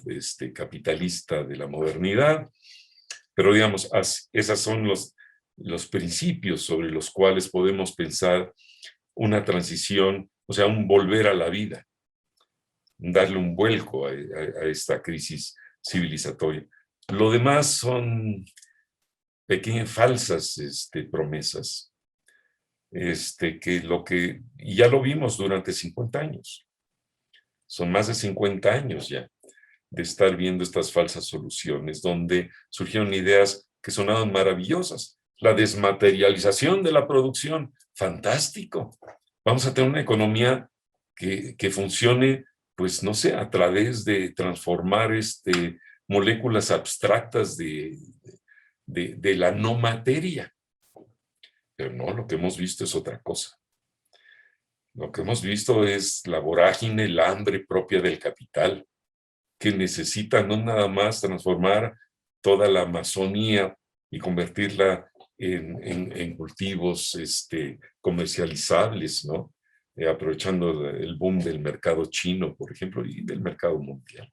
capitalista de la modernidad. Pero digamos, esos son los principios sobre los cuales podemos pensar una transición, o sea, un volver a la vida, darle un vuelco a esta crisis civilizatoria. Lo demás son pequeñas falsas promesas, y ya lo vimos durante 50 años. Son más de 50 años ya de estar viendo estas falsas soluciones, donde surgieron ideas que sonaban maravillosas. La desmaterialización de la producción, fantástico. Vamos a tener una economía que funcione, pues no sé, a través de transformar moléculas abstractas de la no materia. Pero no, lo que hemos visto es otra cosa. Lo que hemos visto es la vorágine, el hambre propia del capital, que necesita no nada más transformar toda la Amazonía y convertirla en cultivos comercializables, ¿no? Aprovechando el boom del mercado chino, por ejemplo, y del mercado mundial.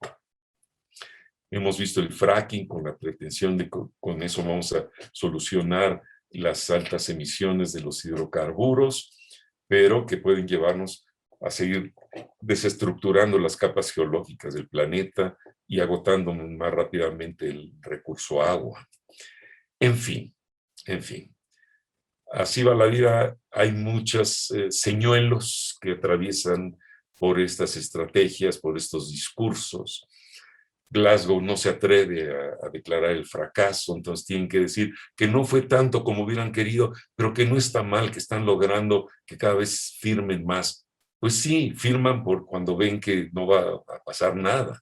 Hemos visto el fracking con la pretensión de que con eso vamos a solucionar las altas emisiones de los hidrocarburos, pero que pueden llevarnos a seguir desestructurando las capas geológicas del planeta y agotando más rápidamente el recurso agua. En fin. Así va la vida. Hay muchos señuelos que atraviesan por estas estrategias, por estos discursos. Glasgow no se atreve a declarar el fracaso, entonces tienen que decir que no fue tanto como hubieran querido, pero que no está mal, que están logrando que cada vez firmen más. Pues sí, firman por cuando ven que no va a pasar nada.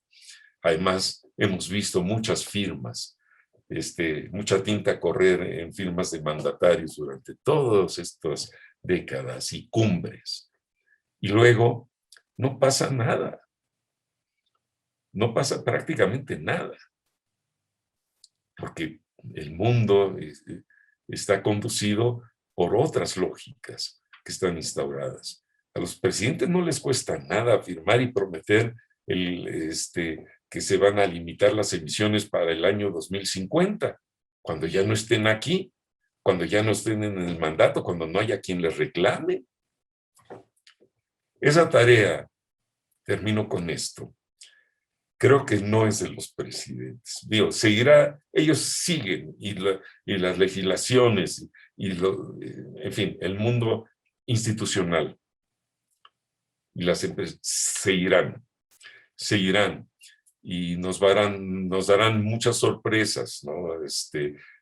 Además, hemos visto muchas firmas, mucha tinta correr en firmas de mandatarios durante todas estas décadas y cumbres. Y luego no pasa nada. No pasa prácticamente nada, porque el mundo está conducido por otras lógicas que están instauradas. A los presidentes no les cuesta nada afirmar y prometer que se van a limitar las emisiones para el año 2050, cuando ya no estén aquí, cuando ya no estén en el mandato, cuando no haya quien les reclame. Esa tarea, termino con esto, creo que no es de los presidentes. Digo, ellos siguen, y las legislaciones, en fin, el mundo institucional y las empresas seguirán, y nos darán muchas sorpresas, ¿no?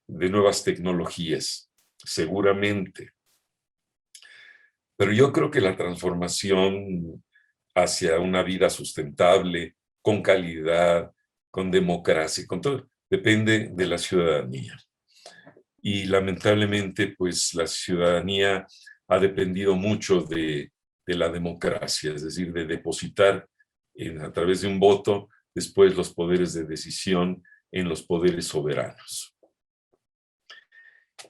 De nuevas tecnologías, seguramente. Pero yo creo que la transformación hacia una vida sustentable, con calidad, con democracia, con todo, depende de la ciudadanía. Y lamentablemente, pues la ciudadanía ha dependido mucho de la democracia, es decir, de depositar a través de un voto, después los poderes de decisión en los poderes soberanos.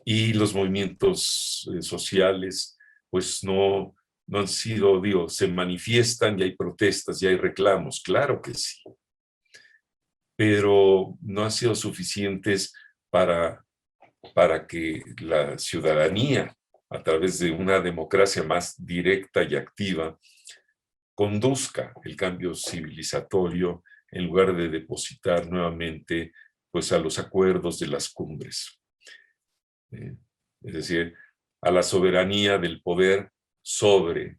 Y los movimientos sociales, pues no han sido, se manifiestan y hay protestas y hay reclamos, claro que sí, pero no han sido suficientes para que la ciudadanía, a través de una democracia más directa y activa, conduzca el cambio civilizatorio en lugar de depositar nuevamente pues, a los acuerdos de las cumbres. Es decir, a la soberanía del poder sobre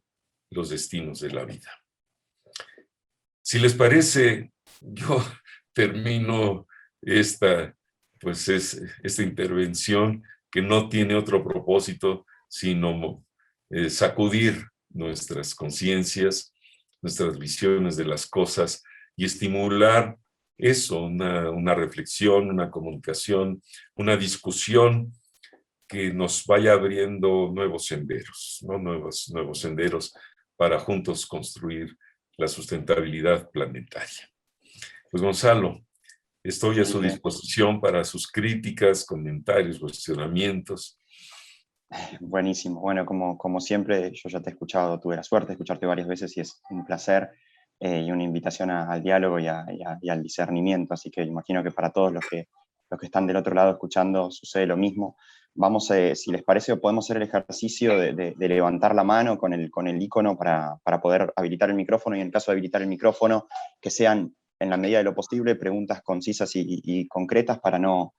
los destinos de la vida. Si les parece, yo termino esta intervención que no tiene otro propósito sino sacudir nuestras conciencias, nuestras visiones de las cosas y estimular eso, una reflexión, una comunicación, una discusión que nos vaya abriendo nuevos senderos, ¿no? Nuevos senderos para juntos construir la sustentabilidad planetaria. Pues Gonzalo, estoy a su Enrique, disposición para sus críticas, comentarios, cuestionamientos. buenísimo. Bueno, como siempre, yo ya te he escuchado, tuve la suerte de escucharte varias veces y es un placer y una invitación al diálogo y al discernimiento. Así que imagino que para todos los que están del otro lado escuchando sucede lo mismo. Vamos, si les parece, podemos hacer el ejercicio de levantar la mano con el icono para poder habilitar el micrófono y en caso de habilitar el micrófono, que sean, en la medida de lo posible, preguntas concisas y concretas para no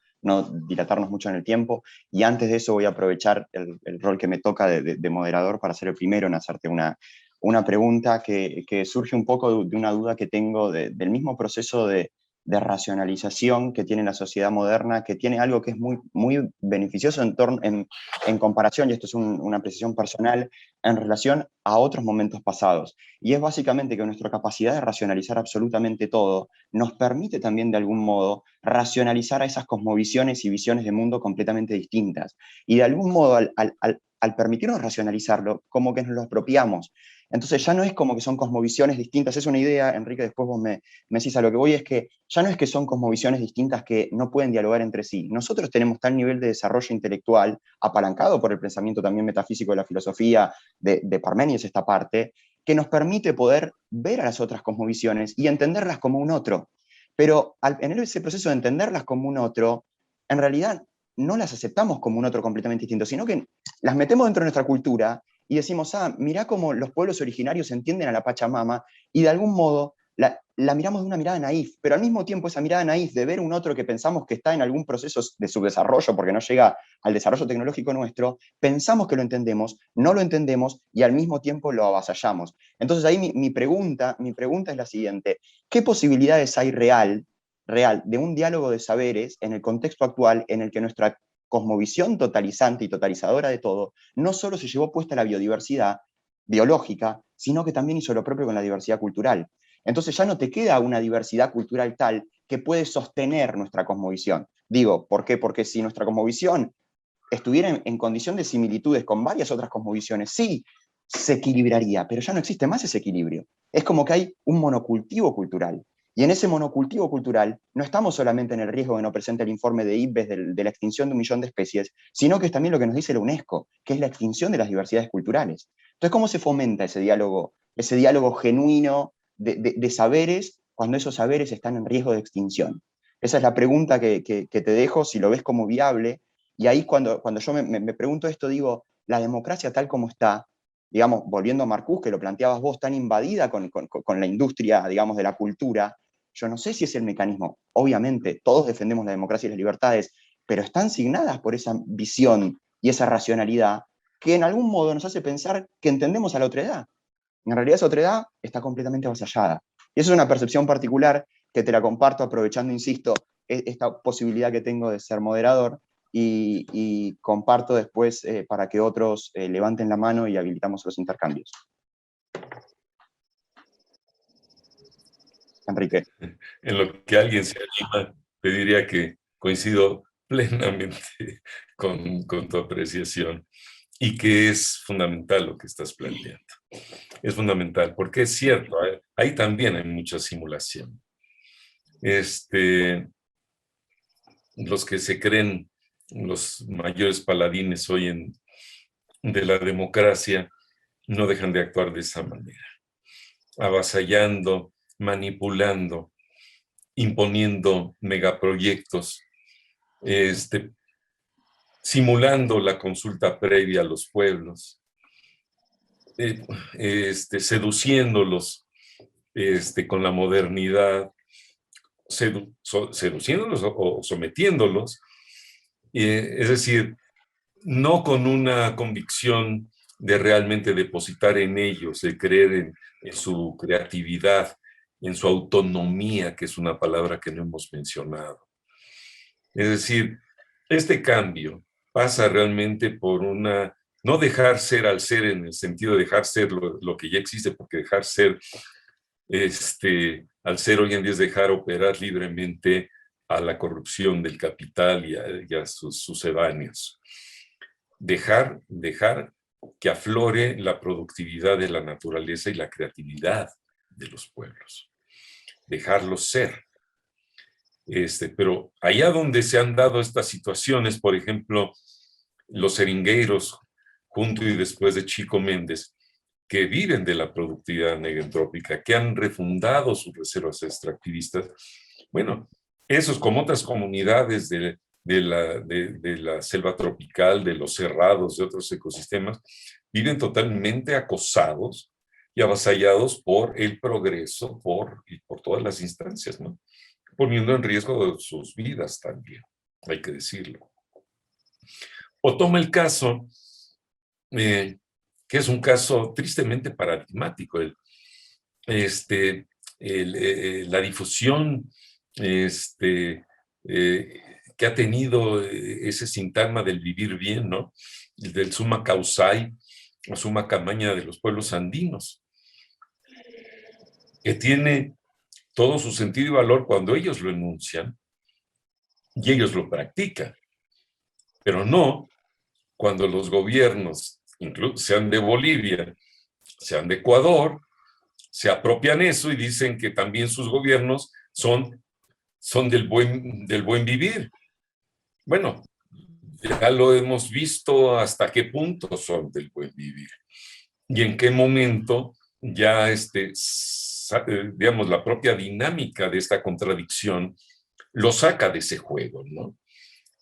dilatarnos mucho en el tiempo. Y antes de eso voy a aprovechar el rol que me toca de moderador para ser el primero en hacerte una pregunta que surge un poco de una duda que tengo del mismo proceso de racionalización que tiene la sociedad moderna, que tiene algo que es muy beneficioso en comparación, y esto es una precisión personal, en relación a otros momentos pasados. Y es básicamente que nuestra capacidad de racionalizar absolutamente todo nos permite también de algún modo racionalizar a esas cosmovisiones y visiones de mundo completamente distintas. Y de algún modo, al permitirnos racionalizarlo, como que nos lo apropiamos. Entonces ya no es como que son cosmovisiones distintas, es una idea, Enrique, después vos me decís a lo que voy, es que ya no es que son cosmovisiones distintas que no pueden dialogar entre sí. Nosotros tenemos tal nivel de desarrollo intelectual, apalancado por el pensamiento también metafísico de la filosofía de Parménides, esta parte, que nos permite poder ver a las otras cosmovisiones y entenderlas como un otro. Pero en ese proceso de entenderlas como un otro, en realidad no las aceptamos como un otro completamente distinto, sino que las metemos dentro de nuestra cultura y decimos, mirá cómo los pueblos originarios entienden a la Pachamama y de algún modo la miramos de una mirada naif, pero al mismo tiempo esa mirada naif de ver un otro que pensamos que está en algún proceso de subdesarrollo porque no llega al desarrollo tecnológico nuestro, pensamos que lo entendemos, no lo entendemos y al mismo tiempo lo avasallamos. Entonces ahí mi pregunta es la siguiente: ¿qué posibilidades hay real de un diálogo de saberes en el contexto actual en el que nuestra cosmovisión totalizante y totalizadora de todo no solo se llevó puesta la biodiversidad biológica, sino que también hizo lo propio con la diversidad cultural? Entonces ya no te queda una diversidad cultural tal que puede sostener nuestra cosmovisión. Digo, ¿por qué? Porque si nuestra cosmovisión estuviera en condición de similitudes con varias otras cosmovisiones, sí, se equilibraría, pero ya no existe más ese equilibrio. Es como que hay un monocultivo cultural. Y en ese monocultivo cultural no estamos solamente en el riesgo que nos presente el informe de IPBES de la extinción de 1 millón de especies, sino que es también lo que nos dice la UNESCO, que es la extinción de las diversidades culturales. Entonces, ¿cómo se fomenta ese diálogo genuino de saberes cuando esos saberes están en riesgo de extinción? Esa es la pregunta que te dejo, si lo ves como viable. Y ahí cuando yo me pregunto esto, digo, la democracia tal como está, digamos, volviendo a Marcuse, que lo planteabas vos, tan invadida con la industria, digamos, de la cultura, yo no sé si es el mecanismo. Obviamente, todos defendemos la democracia y las libertades, pero están signadas por esa visión y esa racionalidad que en algún modo nos hace pensar que entendemos a la otredad. En realidad esa otredad está completamente avasallada. Y eso es una percepción particular que te la comparto aprovechando, insisto, esta posibilidad que tengo de ser moderador y comparto después para que otros levanten la mano y habilitamos los intercambios. Enrique. En lo que alguien se anima, te diría que coincido plenamente con tu apreciación y que es fundamental lo que estás planteando. Es fundamental, porque es cierto, ahí también hay mucha simulación. Los que se creen los mayores paladines hoy de la democracia no dejan de actuar de esa manera, avasallando, manipulando, imponiendo megaproyectos, simulando la consulta previa a los pueblos, seduciéndolos con la modernidad, seduciéndolos o sometiéndolos, es decir, no con una convicción de realmente depositar en ellos, de creer en su creatividad, en su autonomía, que es una palabra que no hemos mencionado. Es decir, este cambio pasa realmente por no dejar ser al ser en el sentido de dejar ser lo que ya existe, porque dejar ser, al ser hoy en día es dejar operar libremente a la corrupción del capital y a sus sucedáneos. dejar que aflore la productividad de la naturaleza y la creatividad de los pueblos, dejarlos ser. Pero allá donde se han dado estas situaciones, por ejemplo, los seringueiros, junto y después de Chico Méndez, que viven de la productividad negentrópica, que han refundado sus reservas extractivistas, bueno, esos como otras comunidades de la selva tropical, de los cerrados, de otros ecosistemas, viven totalmente acosados y avasallados por el progreso, y por todas las instancias, ¿no? Poniendo en riesgo sus vidas también, hay que decirlo. O toma el caso, que es un caso tristemente paradigmático, la difusión que ha tenido ese sintagma del vivir bien, ¿no? Del summa causai, o summa camaña de los pueblos andinos, que tiene todo su sentido y valor cuando ellos lo enuncian y ellos lo practican, pero no cuando los gobiernos, sean de Bolivia, sean de Ecuador, se apropian eso y dicen que también sus gobiernos son del buen vivir. Bueno, ya lo hemos visto hasta qué punto son del buen vivir y en qué momento ya digamos, la propia dinámica de esta contradicción lo saca de ese juego, ¿no?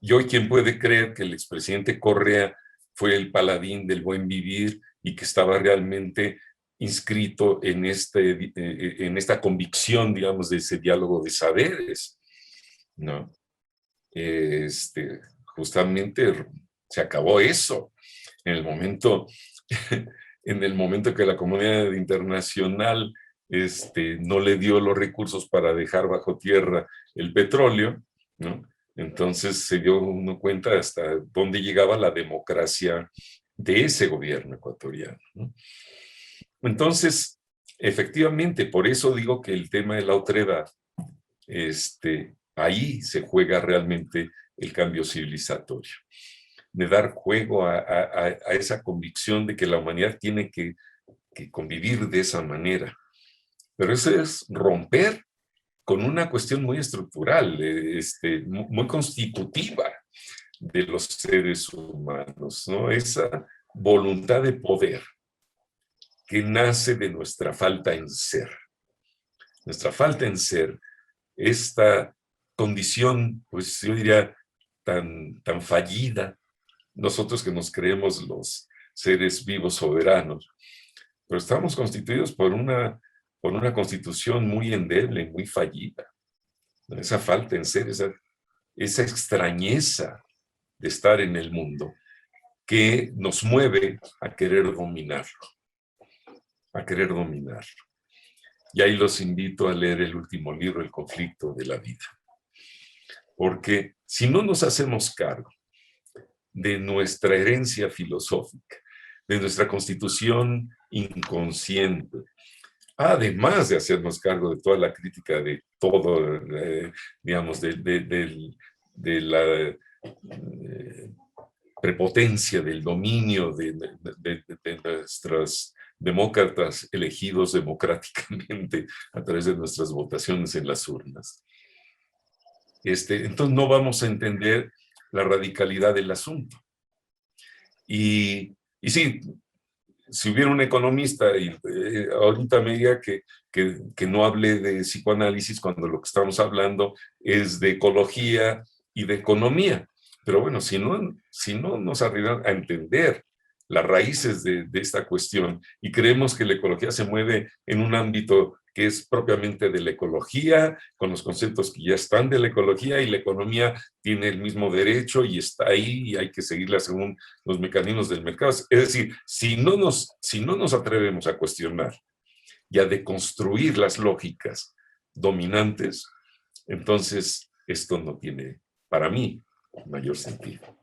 Y hoy, ¿quién puede creer que el expresidente Correa fue el paladín del buen vivir y que estaba realmente inscrito en esta convicción, digamos, de ese diálogo de saberes, ¿no? Justamente se acabó eso. En el momento que la comunidad internacional no le dio los recursos para dejar bajo tierra el petróleo, ¿no? Entonces se dio uno cuenta hasta dónde llegaba la democracia de ese gobierno ecuatoriano, ¿no? Entonces, efectivamente, por eso digo que el tema de la otredad, ahí se juega realmente el cambio civilizatorio, de dar juego a esa convicción de que la humanidad tiene que convivir de esa manera. Pero eso es romper con una cuestión muy estructural, muy constitutiva de los seres humanos, ¿no? Esa voluntad de poder que nace de nuestra falta en ser. Nuestra falta en ser, esta condición, pues yo diría, tan fallida, nosotros que nos creemos los seres vivos soberanos, pero estamos constituidos por una constitución muy endeble, muy fallida. Esa falta en ser, esa extrañeza de estar en el mundo que nos mueve a querer dominarlo, a querer dominarlo. Y ahí los invito a leer el último libro, El conflicto de la vida. Porque si no nos hacemos cargo de nuestra herencia filosófica, de nuestra constitución inconsciente, además de hacernos cargo de toda la crítica de todo, digamos, de la prepotencia del dominio de nuestros demócratas elegidos democráticamente a través de nuestras votaciones en las urnas. Entonces no vamos a entender la radicalidad del asunto. Y sí, si hubiera un economista, y ahorita me diga que no hable de psicoanálisis cuando lo que estamos hablando es de ecología y de economía. Pero bueno, si no nos arriesgamos a entender las raíces de esta cuestión y creemos que la ecología se mueve en un ámbito que es propiamente de la ecología, con los conceptos que ya están de la ecología, y la economía tiene el mismo derecho y está ahí y hay que seguirla según los mecanismos del mercado. Es decir, si no nos atrevemos a cuestionar y a deconstruir las lógicas dominantes, entonces esto no tiene, para mí, mayor sentido.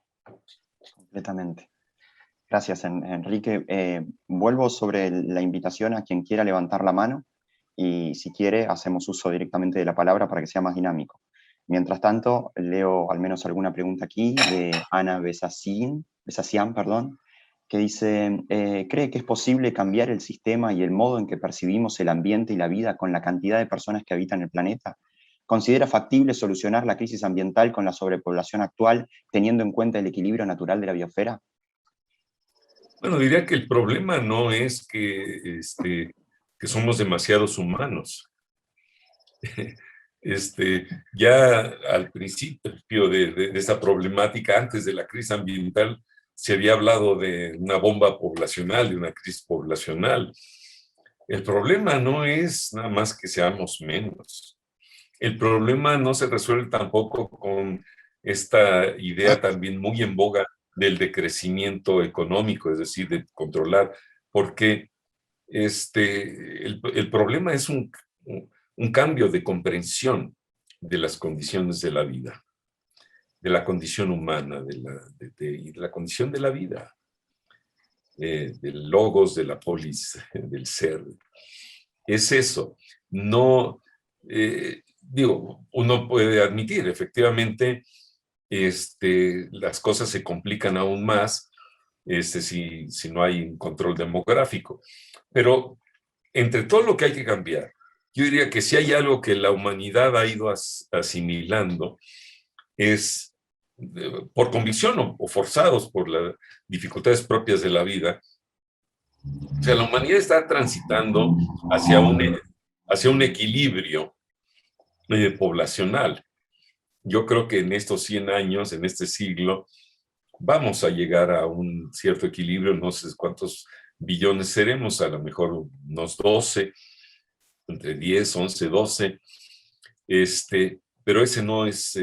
Completamente. Gracias, Enrique. Vuelvo sobre la invitación a quien quiera levantar la mano y si quiere hacemos uso directamente de la palabra para que sea más dinámico. Mientras tanto, leo al menos alguna pregunta aquí de Ana Besacián, perdón, que dice, ¿cree que es posible cambiar el sistema y el modo en que percibimos el ambiente y la vida con la cantidad de personas que habitan el planeta? ¿Considera factible solucionar la crisis ambiental con la sobrepoblación actual, teniendo en cuenta el equilibrio natural de la biosfera? Bueno, diría que el problema no es que somos demasiados humanos. Ya al principio de esta problemática, antes de la crisis ambiental, se había hablado de una bomba poblacional, de una crisis poblacional. El problema no es nada más que seamos menos. El problema no se resuelve tampoco con esta idea también muy en boga del decrecimiento económico, es decir, de controlar, porque el problema es un cambio de comprensión de las condiciones de la vida, de la condición humana, y de la condición de la vida, del logos, de la polis, del ser. Es eso. No, uno puede admitir, efectivamente, las cosas se complican aún más si no hay un control demográfico. Pero entre todo lo que hay que cambiar, yo diría que si hay algo que la humanidad ha ido asimilando, es por convicción o forzados por las dificultades propias de la vida. O sea, la humanidad está transitando hacia un equilibrio poblacional. Yo creo que en estos 100 años, en este siglo, vamos a llegar a un cierto equilibrio, no sé cuántos billones seremos, a lo mejor unos 12, entre 10, 11, 12, pero ese no es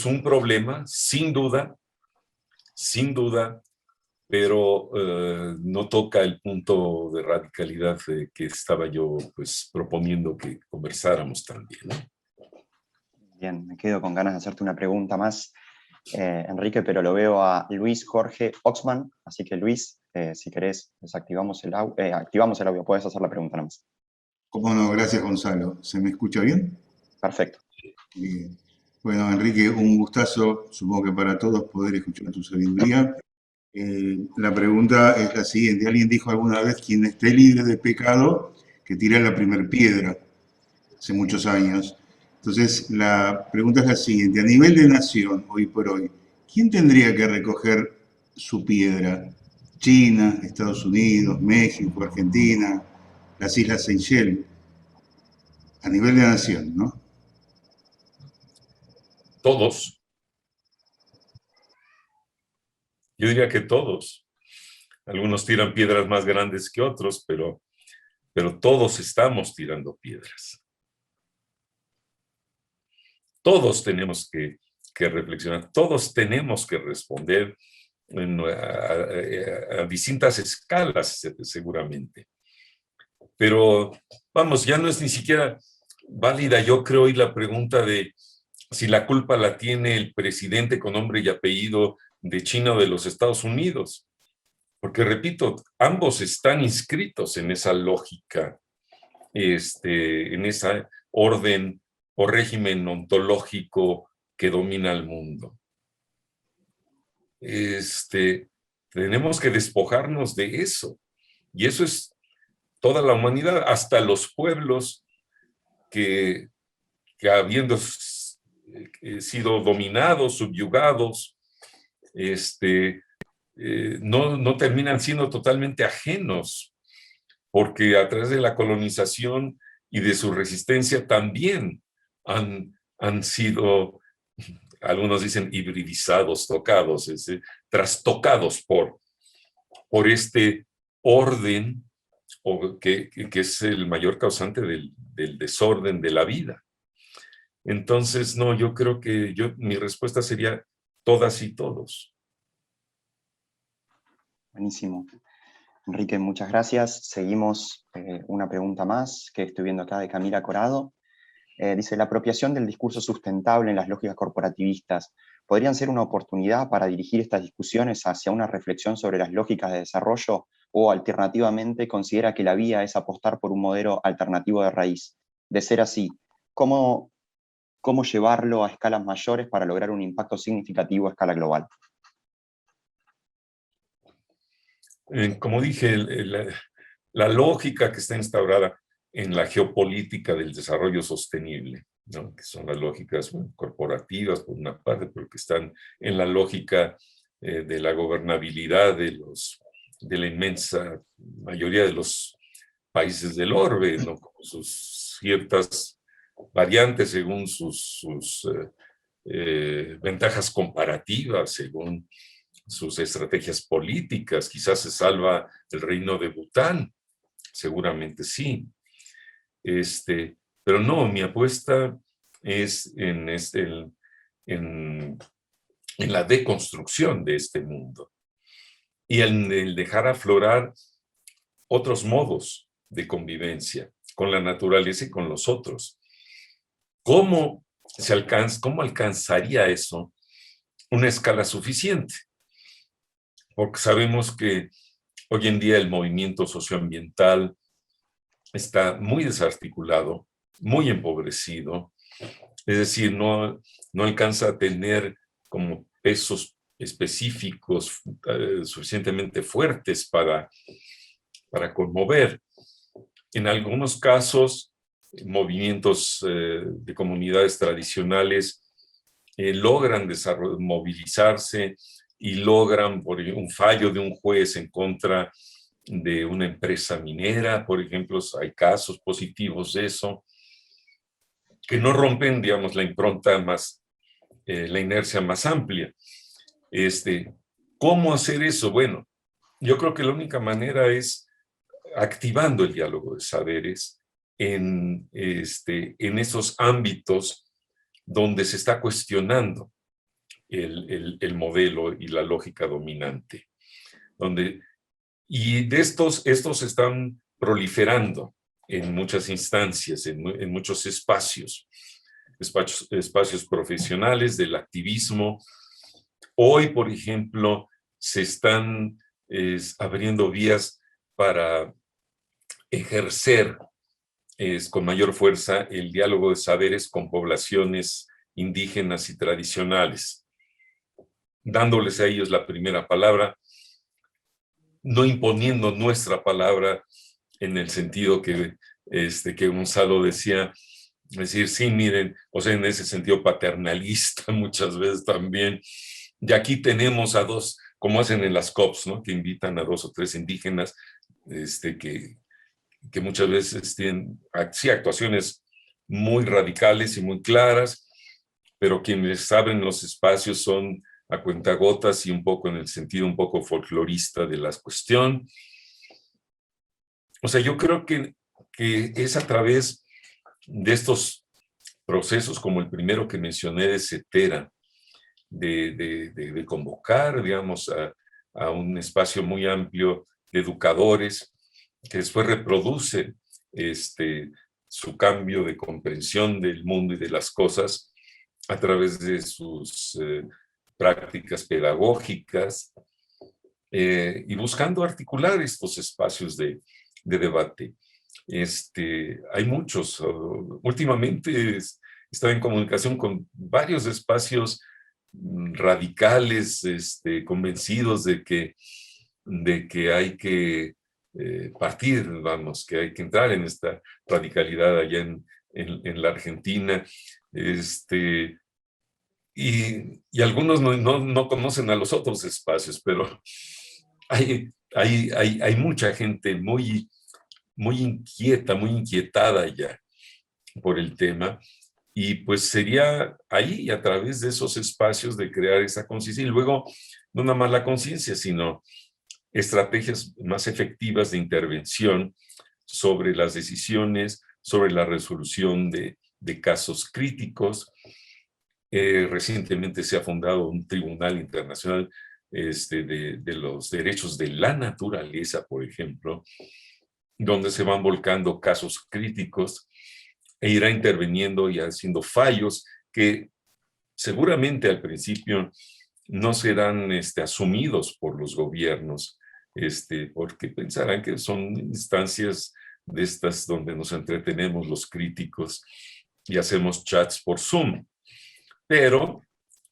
un problema, sin duda, pero no toca el punto de radicalidad que estaba yo pues proponiendo que conversáramos también, ¿no? Bien, me quedo con ganas de hacerte una pregunta más, Enrique, pero lo veo a Luis Jorge Oxman, así que Luis, si querés, activamos el audio, puedes hacer la pregunta nada más. Cómo no, gracias Gonzalo. ¿Se me escucha bien? Perfecto. Bien. Bueno, Enrique, un gustazo, supongo que para todos, poder escuchar tu sabiduría. La pregunta es la siguiente. Alguien dijo alguna vez, quien esté libre de pecado, que tire la primer piedra, hace muchos años. Entonces, la pregunta es la siguiente. A nivel de nación, hoy por hoy, ¿quién tendría que recoger su piedra? ¿China, Estados Unidos, México, Argentina, las Islas Seychelles? A nivel de nación, ¿no? Todos. Yo diría que todos. Algunos tiran piedras más grandes que otros, pero todos estamos tirando piedras. Todos tenemos que reflexionar, todos tenemos que responder a distintas escalas, seguramente. Pero, vamos, ya no es ni siquiera válida, yo creo, hoy la pregunta de si la culpa la tiene el presidente con nombre y apellido de China o de los Estados Unidos. Porque, repito, ambos están inscritos en esa lógica, en esa orden o régimen ontológico que domina el mundo. Tenemos que despojarnos de eso. Y eso es toda la humanidad, hasta los pueblos que habiendo sido dominados, subyugados, no terminan siendo totalmente ajenos, porque a través de la colonización y de su resistencia también han sido, algunos dicen hibridizados, tocados, trastocados por este orden que es el mayor causante del desorden de la vida. Entonces, no, yo creo que mi respuesta sería todas y todos. Buenísimo. Enrique, muchas gracias. Seguimos una pregunta más que estoy viendo acá de Camila Corado. Dice, la apropiación del discurso sustentable en las lógicas corporativistas podrían ser una oportunidad para dirigir estas discusiones hacia una reflexión sobre las lógicas de desarrollo o alternativamente considera que la vía es apostar por un modelo alternativo de raíz. De ser así, ¿cómo cómo llevarlo a escalas mayores para lograr un impacto significativo a escala global. Como dije, la lógica que está instaurada en la geopolítica del desarrollo sostenible, ¿no? Que son las lógicas, bueno, corporativas por una parte, pero que están en la lógica de la gobernabilidad de la inmensa mayoría de los países del orbe, ¿no? Con sus ciertas variantes según sus ventajas comparativas, según sus estrategias políticas. Quizás se salva el reino de Bután, seguramente sí. Pero no, mi apuesta es en la deconstrucción de este mundo y en el dejar aflorar otros modos de convivencia con la naturaleza y con los otros. ¿Cómo alcanzaría eso una escala suficiente? Porque sabemos que hoy en día el movimiento socioambiental está muy desarticulado, muy empobrecido, es decir, no alcanza a tener como pesos específicos suficientemente fuertes para conmover. En algunos casos, movimientos de comunidades tradicionales logran movilizarse y logran, por ejemplo, un fallo de un juez en contra de una empresa minera, por ejemplo, hay casos positivos de eso, que no rompen, digamos, la impronta más, la inercia más amplia. ¿Cómo hacer eso? Bueno, yo creo que la única manera es activando el diálogo de saberes en esos ámbitos donde se está cuestionando el modelo y la lógica dominante. Y de estos están proliferando en muchas instancias, en muchos espacios profesionales del activismo. Hoy, por ejemplo, se están abriendo vías para ejercer con mayor fuerza el diálogo de saberes con poblaciones indígenas y tradicionales, dándoles a ellos la primera palabra, no imponiendo nuestra palabra en el sentido que Gonzalo decía, es decir, sí, miren, o sea, en ese sentido paternalista muchas veces también. Y aquí tenemos a dos, como hacen en las COPs, ¿no? Que invitan a 2 o 3 indígenas, que muchas veces tienen, sí, actuaciones muy radicales y muy claras, pero quienes abren los espacios son a cuentagotas y un poco en el sentido un poco folclorista de la cuestión. O sea, yo creo que es a través de estos procesos como el primero que mencioné de CETERA, de convocar, digamos, a un espacio muy amplio de educadores que después reproducen su cambio de comprensión del mundo y de las cosas a través de sus prácticas pedagógicas y buscando articular estos espacios de debate. Hay muchos. Últimamente estaba en comunicación con varios espacios radicales, convencidos de que hay que partir, vamos, que hay que entrar en esta radicalidad allá en la Argentina. Y algunos no conocen a los otros espacios, pero hay mucha gente muy inquieta, muy inquietada ya por el tema, y pues sería ahí, a través de esos espacios, de crear esa conciencia, y luego no nada más la conciencia, sino estrategias más efectivas de intervención sobre las decisiones, sobre la resolución de casos críticos. Recientemente se ha fundado un tribunal internacional de los derechos de la naturaleza, por ejemplo, donde se van volcando casos críticos e irá interviniendo y haciendo fallos que seguramente al principio no serán asumidos por los gobiernos, porque pensarán que son instancias de estas donde nos entretenemos los críticos y hacemos chats por Zoom. Pero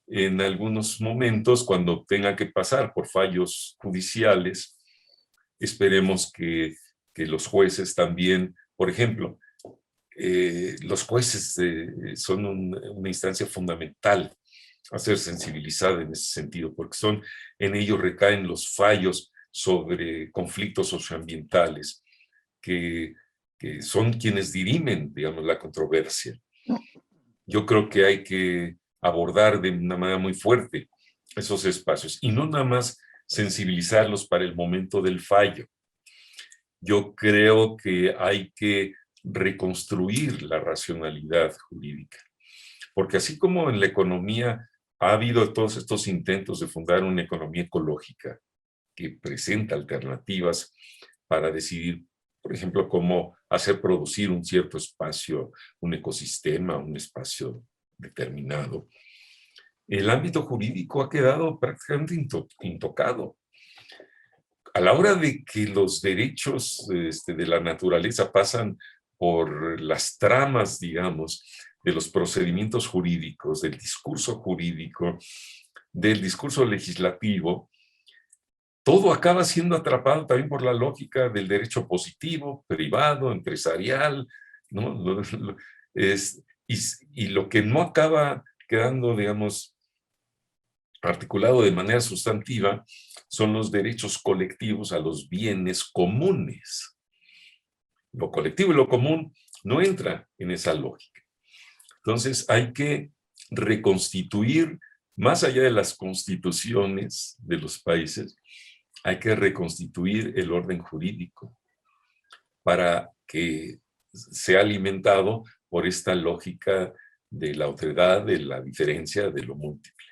en algunos momentos, cuando tenga que pasar por fallos judiciales, esperemos que los jueces también, por ejemplo, los jueces son una instancia fundamental a ser sensibilizada en ese sentido, porque en ellos recaen los fallos sobre conflictos socioambientales, que son quienes dirimen, digamos, la controversia. Yo creo que hay que abordar de una manera muy fuerte esos espacios y no nada más sensibilizarlos para el momento del fallo. Yo creo que hay que reconstruir la racionalidad jurídica, porque así como en la economía ha habido todos estos intentos de fundar una economía ecológica que presenta alternativas para decidir, por ejemplo, cómo hacer producir un cierto espacio, un ecosistema, un espacio determinado, el ámbito jurídico ha quedado prácticamente intocado. A la hora de que los derechos de la naturaleza pasan por las tramas, digamos, de los procedimientos jurídicos, del discurso jurídico, del discurso legislativo, todo acaba siendo atrapado también por la lógica del derecho positivo, privado, empresarial, ¿no? Y lo que no acaba quedando, digamos, articulado de manera sustantiva son los derechos colectivos a los bienes comunes. Lo colectivo y lo común no entra en esa lógica. Entonces hay que reconstituir, más allá de las constituciones de los países, hay que reconstituir el orden jurídico para que sea alimentado por esta lógica de la otredad, de la diferencia, de lo múltiple.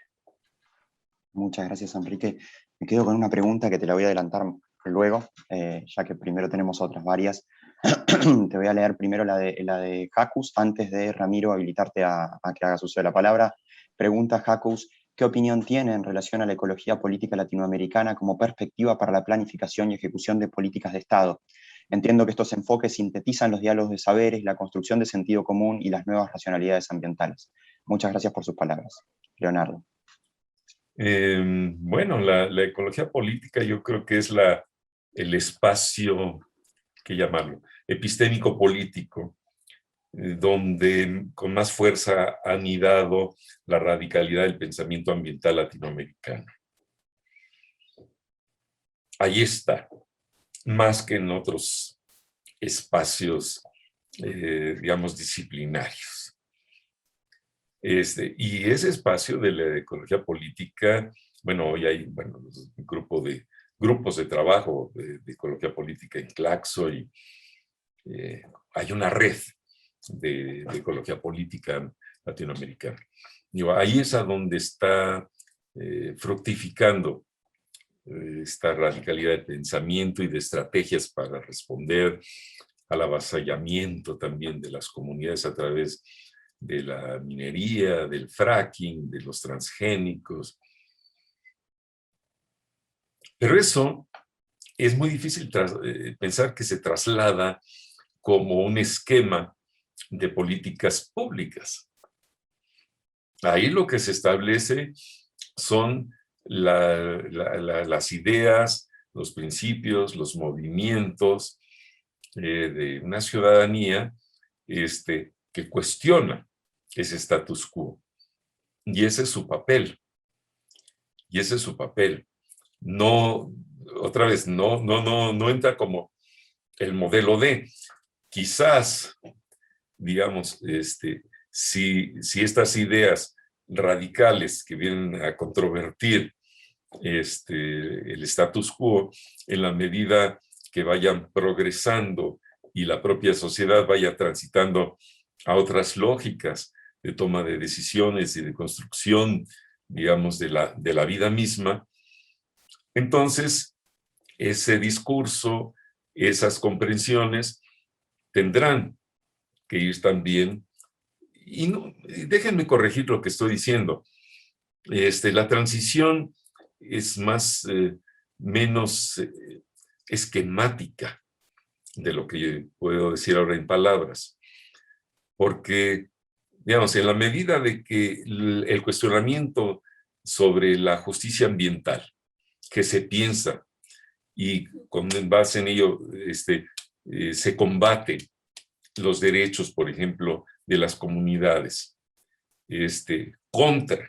Muchas gracias, Enrique. Me quedo con una pregunta que te la voy a adelantar luego, ya que primero tenemos otras varias. Te voy a leer primero la de Jacus, antes de Ramiro habilitarte a que hagas uso de la palabra. Pregunta Jacus, ¿qué opinión tiene en relación a la ecología política latinoamericana como perspectiva para la planificación y ejecución de políticas de Estado? Entiendo que estos enfoques sintetizan los diálogos de saberes, la construcción de sentido común y las nuevas racionalidades ambientales. Muchas gracias por sus palabras. Leonardo. Bueno, la ecología política yo creo que es el espacio, ¿qué llamarlo?, epistémico-político, donde con más fuerza ha anidado la radicalidad del pensamiento ambiental latinoamericano. Ahí está, más que en otros espacios, digamos, disciplinarios. Y ese espacio de la ecología política, bueno, hoy hay un grupos de trabajo de ecología política en Claxo y hay una red de ecología política latinoamericana. Ahí es a donde está fructificando esta radicalidad de pensamiento y de estrategias para responder al avasallamiento también de las comunidades a través de la minería, del fracking, de los transgénicos. Pero eso es muy difícil pensar que se traslada como un esquema de políticas públicas. Ahí lo que se establece son las ideas, los principios, los movimientos de una ciudadanía que cuestiona ese status quo. Y ese es su papel. Y ese es su papel. No, otra vez, no entra como el modelo de, quizás, digamos, si estas ideas radicales que vienen a controvertir el status quo, en la medida que vayan progresando y la propia sociedad vaya transitando a otras lógicas de toma de decisiones y de construcción, digamos, de la vida misma, entonces ese discurso, esas comprensiones tendrán que ir también, y no, déjenme corregir lo que estoy diciendo, la transición es menos esquemática de lo que puedo decir ahora en palabras, porque digamos, en la medida de que el cuestionamiento sobre la justicia ambiental que se piensa y con base en ello se combate los derechos, por ejemplo, de las comunidades contra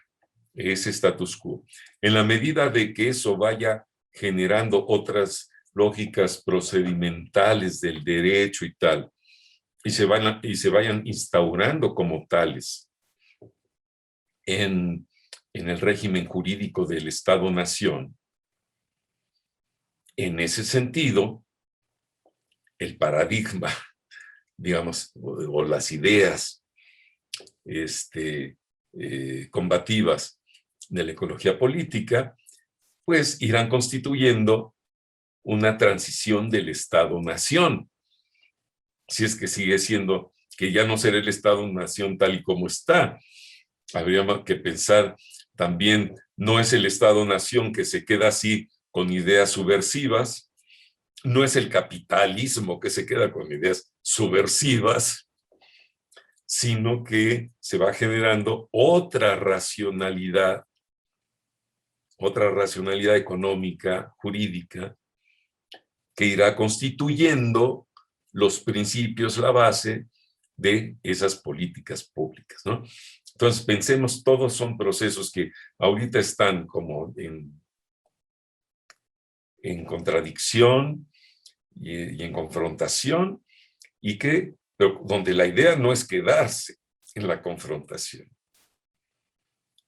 ese status quo. En la medida de que eso vaya generando otras lógicas procedimentales del derecho y tal, y se vayan instaurando como tales en el régimen jurídico del Estado-Nación, en ese sentido, el paradigma, digamos, o las ideas combativas de la ecología política, pues irán constituyendo una transición del Estado-Nación. Si es que sigue siendo, que ya no será el Estado-Nación tal y como está. Habría que pensar también, no es el Estado-Nación que se queda así con ideas subversivas, no es el capitalismo que se queda con ideas subversivas, sino que se va generando otra racionalidad económica, jurídica, que irá constituyendo los principios, la base de esas políticas públicas, ¿no? Entonces, pensemos, todos son procesos que ahorita están como en contradicción y en confrontación, pero donde la idea no es quedarse en la confrontación.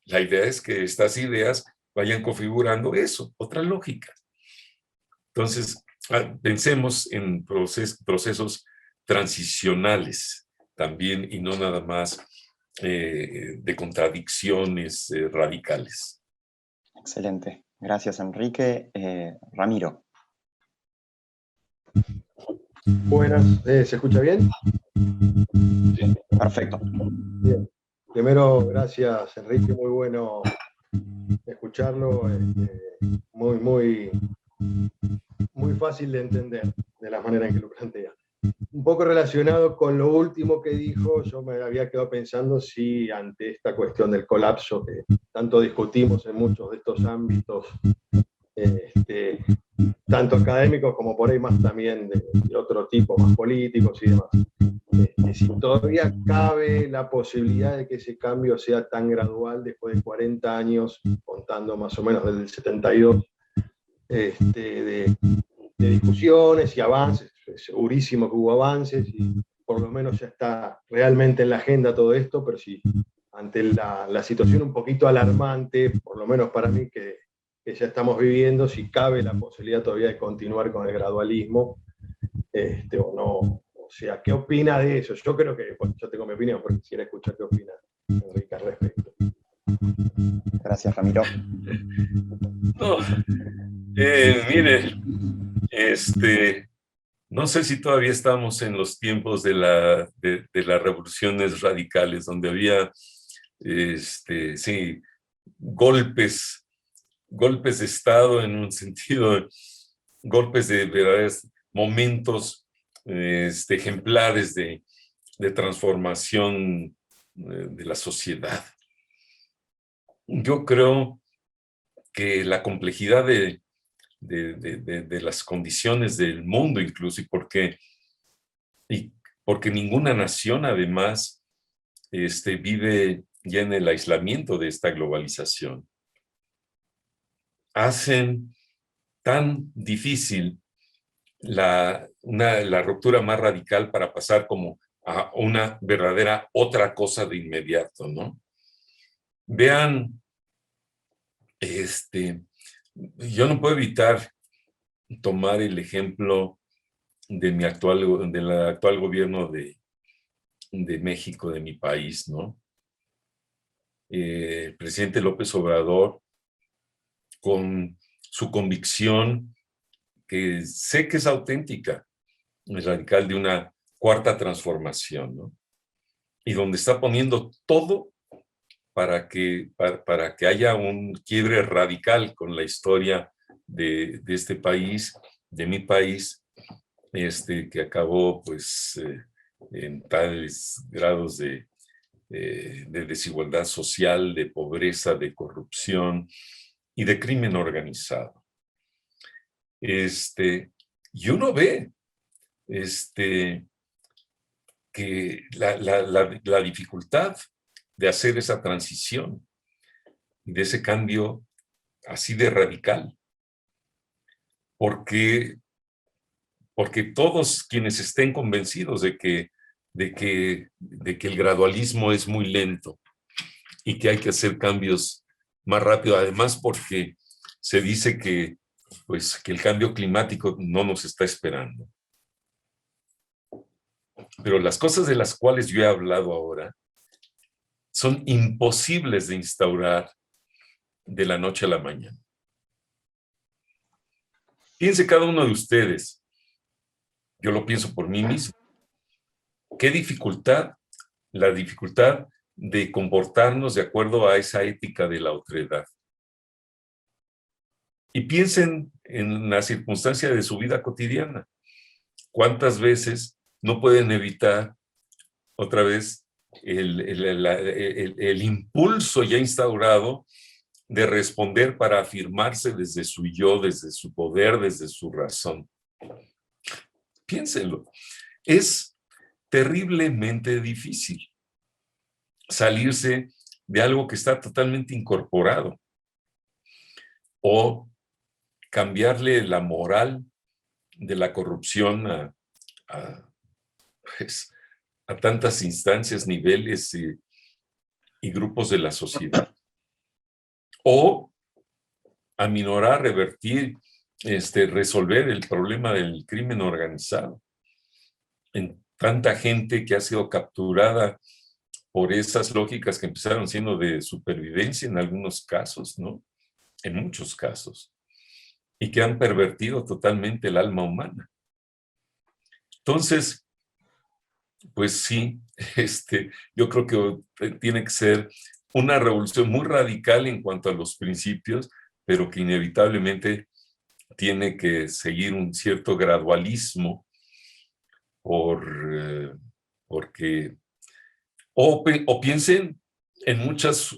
La idea es que estas ideas vayan configurando eso, otra lógica. Entonces, pensemos en procesos transicionales también, y no nada más de contradicciones radicales. Excelente. Gracias, Enrique. Ramiro. Buenas, ¿se escucha bien? Sí, perfecto. Bien. Primero, gracias, Enrique, muy bueno escucharlo, muy fácil de entender de la manera en que lo plantea. Un poco relacionado con lo último que dijo, yo me había quedado pensando si ante esta cuestión del colapso que tanto discutimos en muchos de estos ámbitos, tanto académicos como por ahí más también de otro tipo, más políticos y demás, si todavía cabe la posibilidad de que ese cambio sea tan gradual después de 40 años, contando más o menos desde el 72, de discusiones y avances. Es segurísimo que hubo avances y por lo menos ya está realmente en la agenda todo esto, pero sí, ante la situación un poquito alarmante, por lo menos para mí, que ya estamos viviendo, si cabe la posibilidad todavía de continuar con el gradualismo, o no. O sea, ¿qué opina de eso? Yo creo que, bueno, yo tengo mi opinión, pero quisiera escuchar qué opina Enrique al respecto. Gracias, Ramiro. No, mire, no sé si todavía estamos en los tiempos de las revoluciones radicales, donde había, sí, golpes de Estado en un sentido, golpes de verdaderos momentos ejemplares de transformación de la sociedad. Yo creo que la complejidad de las condiciones del mundo incluso, y porque ninguna nación además vive ya en el aislamiento de esta globalización, hacen tan difícil la ruptura más radical para pasar como a una verdadera otra cosa de inmediato, ¿no? Vean, yo no puedo evitar tomar el ejemplo del actual gobierno de México, de mi país, ¿no? El presidente López Obrador, con su convicción, que sé que es auténtica, es radical, de una cuarta transformación, ¿no? Y donde está poniendo todo para que haya un quiebre radical con la historia de este país, de mi país, que acabó pues en tales grados de de desigualdad social, de pobreza, de corrupción y de crimen organizado. Y uno ve que la dificultad de hacer esa transición y de ese cambio así de radical, porque todos quienes estén convencidos de que el gradualismo es muy lento y que hay que hacer cambios más rápido, además porque se dice que el cambio climático no nos está esperando. Pero las cosas de las cuales yo he hablado ahora son imposibles de instaurar de la noche a la mañana. Piense cada uno de ustedes, yo lo pienso por mí mismo, qué dificultad, la dificultad de comportarnos de acuerdo a esa ética de la otredad. Y piensen en la circunstancia de su vida cotidiana. ¿Cuántas veces no pueden evitar otra vez el impulso ya instaurado de responder para afirmarse desde su yo, desde su poder, desde su razón? Piénsenlo. Es terriblemente difícil salirse de algo que está totalmente incorporado o cambiarle la moral de la corrupción a tantas instancias, niveles y grupos de la sociedad. O aminorar, revertir, resolver el problema del crimen organizado. En tanta gente que ha sido capturada por esas lógicas que empezaron siendo de supervivencia en algunos casos, ¿no? En muchos casos. Y que han pervertido totalmente el alma humana. Entonces, pues sí, yo creo que tiene que ser una revolución muy radical en cuanto a los principios, pero que inevitablemente tiene que seguir un cierto gradualismo porque... O piensen en muchas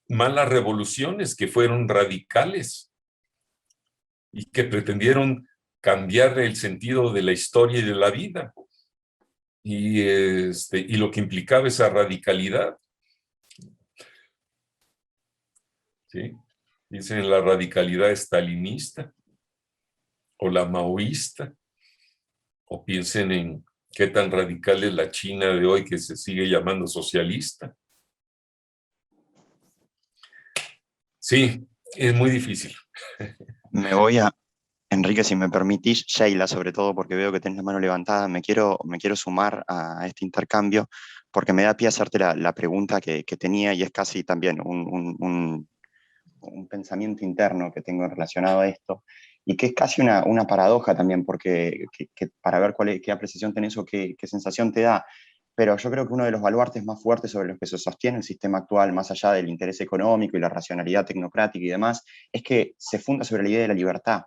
malas revoluciones que fueron radicales y que pretendieron cambiar el sentido de la historia y de la vida. Y lo que implicaba esa radicalidad. ¿Sí? Piensen en la radicalidad estalinista o la maoísta, o piensen en qué tan radical es la China de hoy que se sigue llamando socialista. Sí, es muy difícil. Me voy a, Enrique, si me permitís, Sheila, sobre todo porque veo que tenés la mano levantada, me quiero sumar a este intercambio porque me da pie a hacerte la pregunta que tenía, y es casi también un pensamiento interno que tengo relacionado a esto, y que es casi una paradoja también, porque para ver qué apreciación tenés o qué sensación te da. Pero yo creo que uno de los baluartes más fuertes sobre los que se sostiene el sistema actual, más allá del interés económico y la racionalidad tecnocrática y demás, es que se funda sobre la idea de la libertad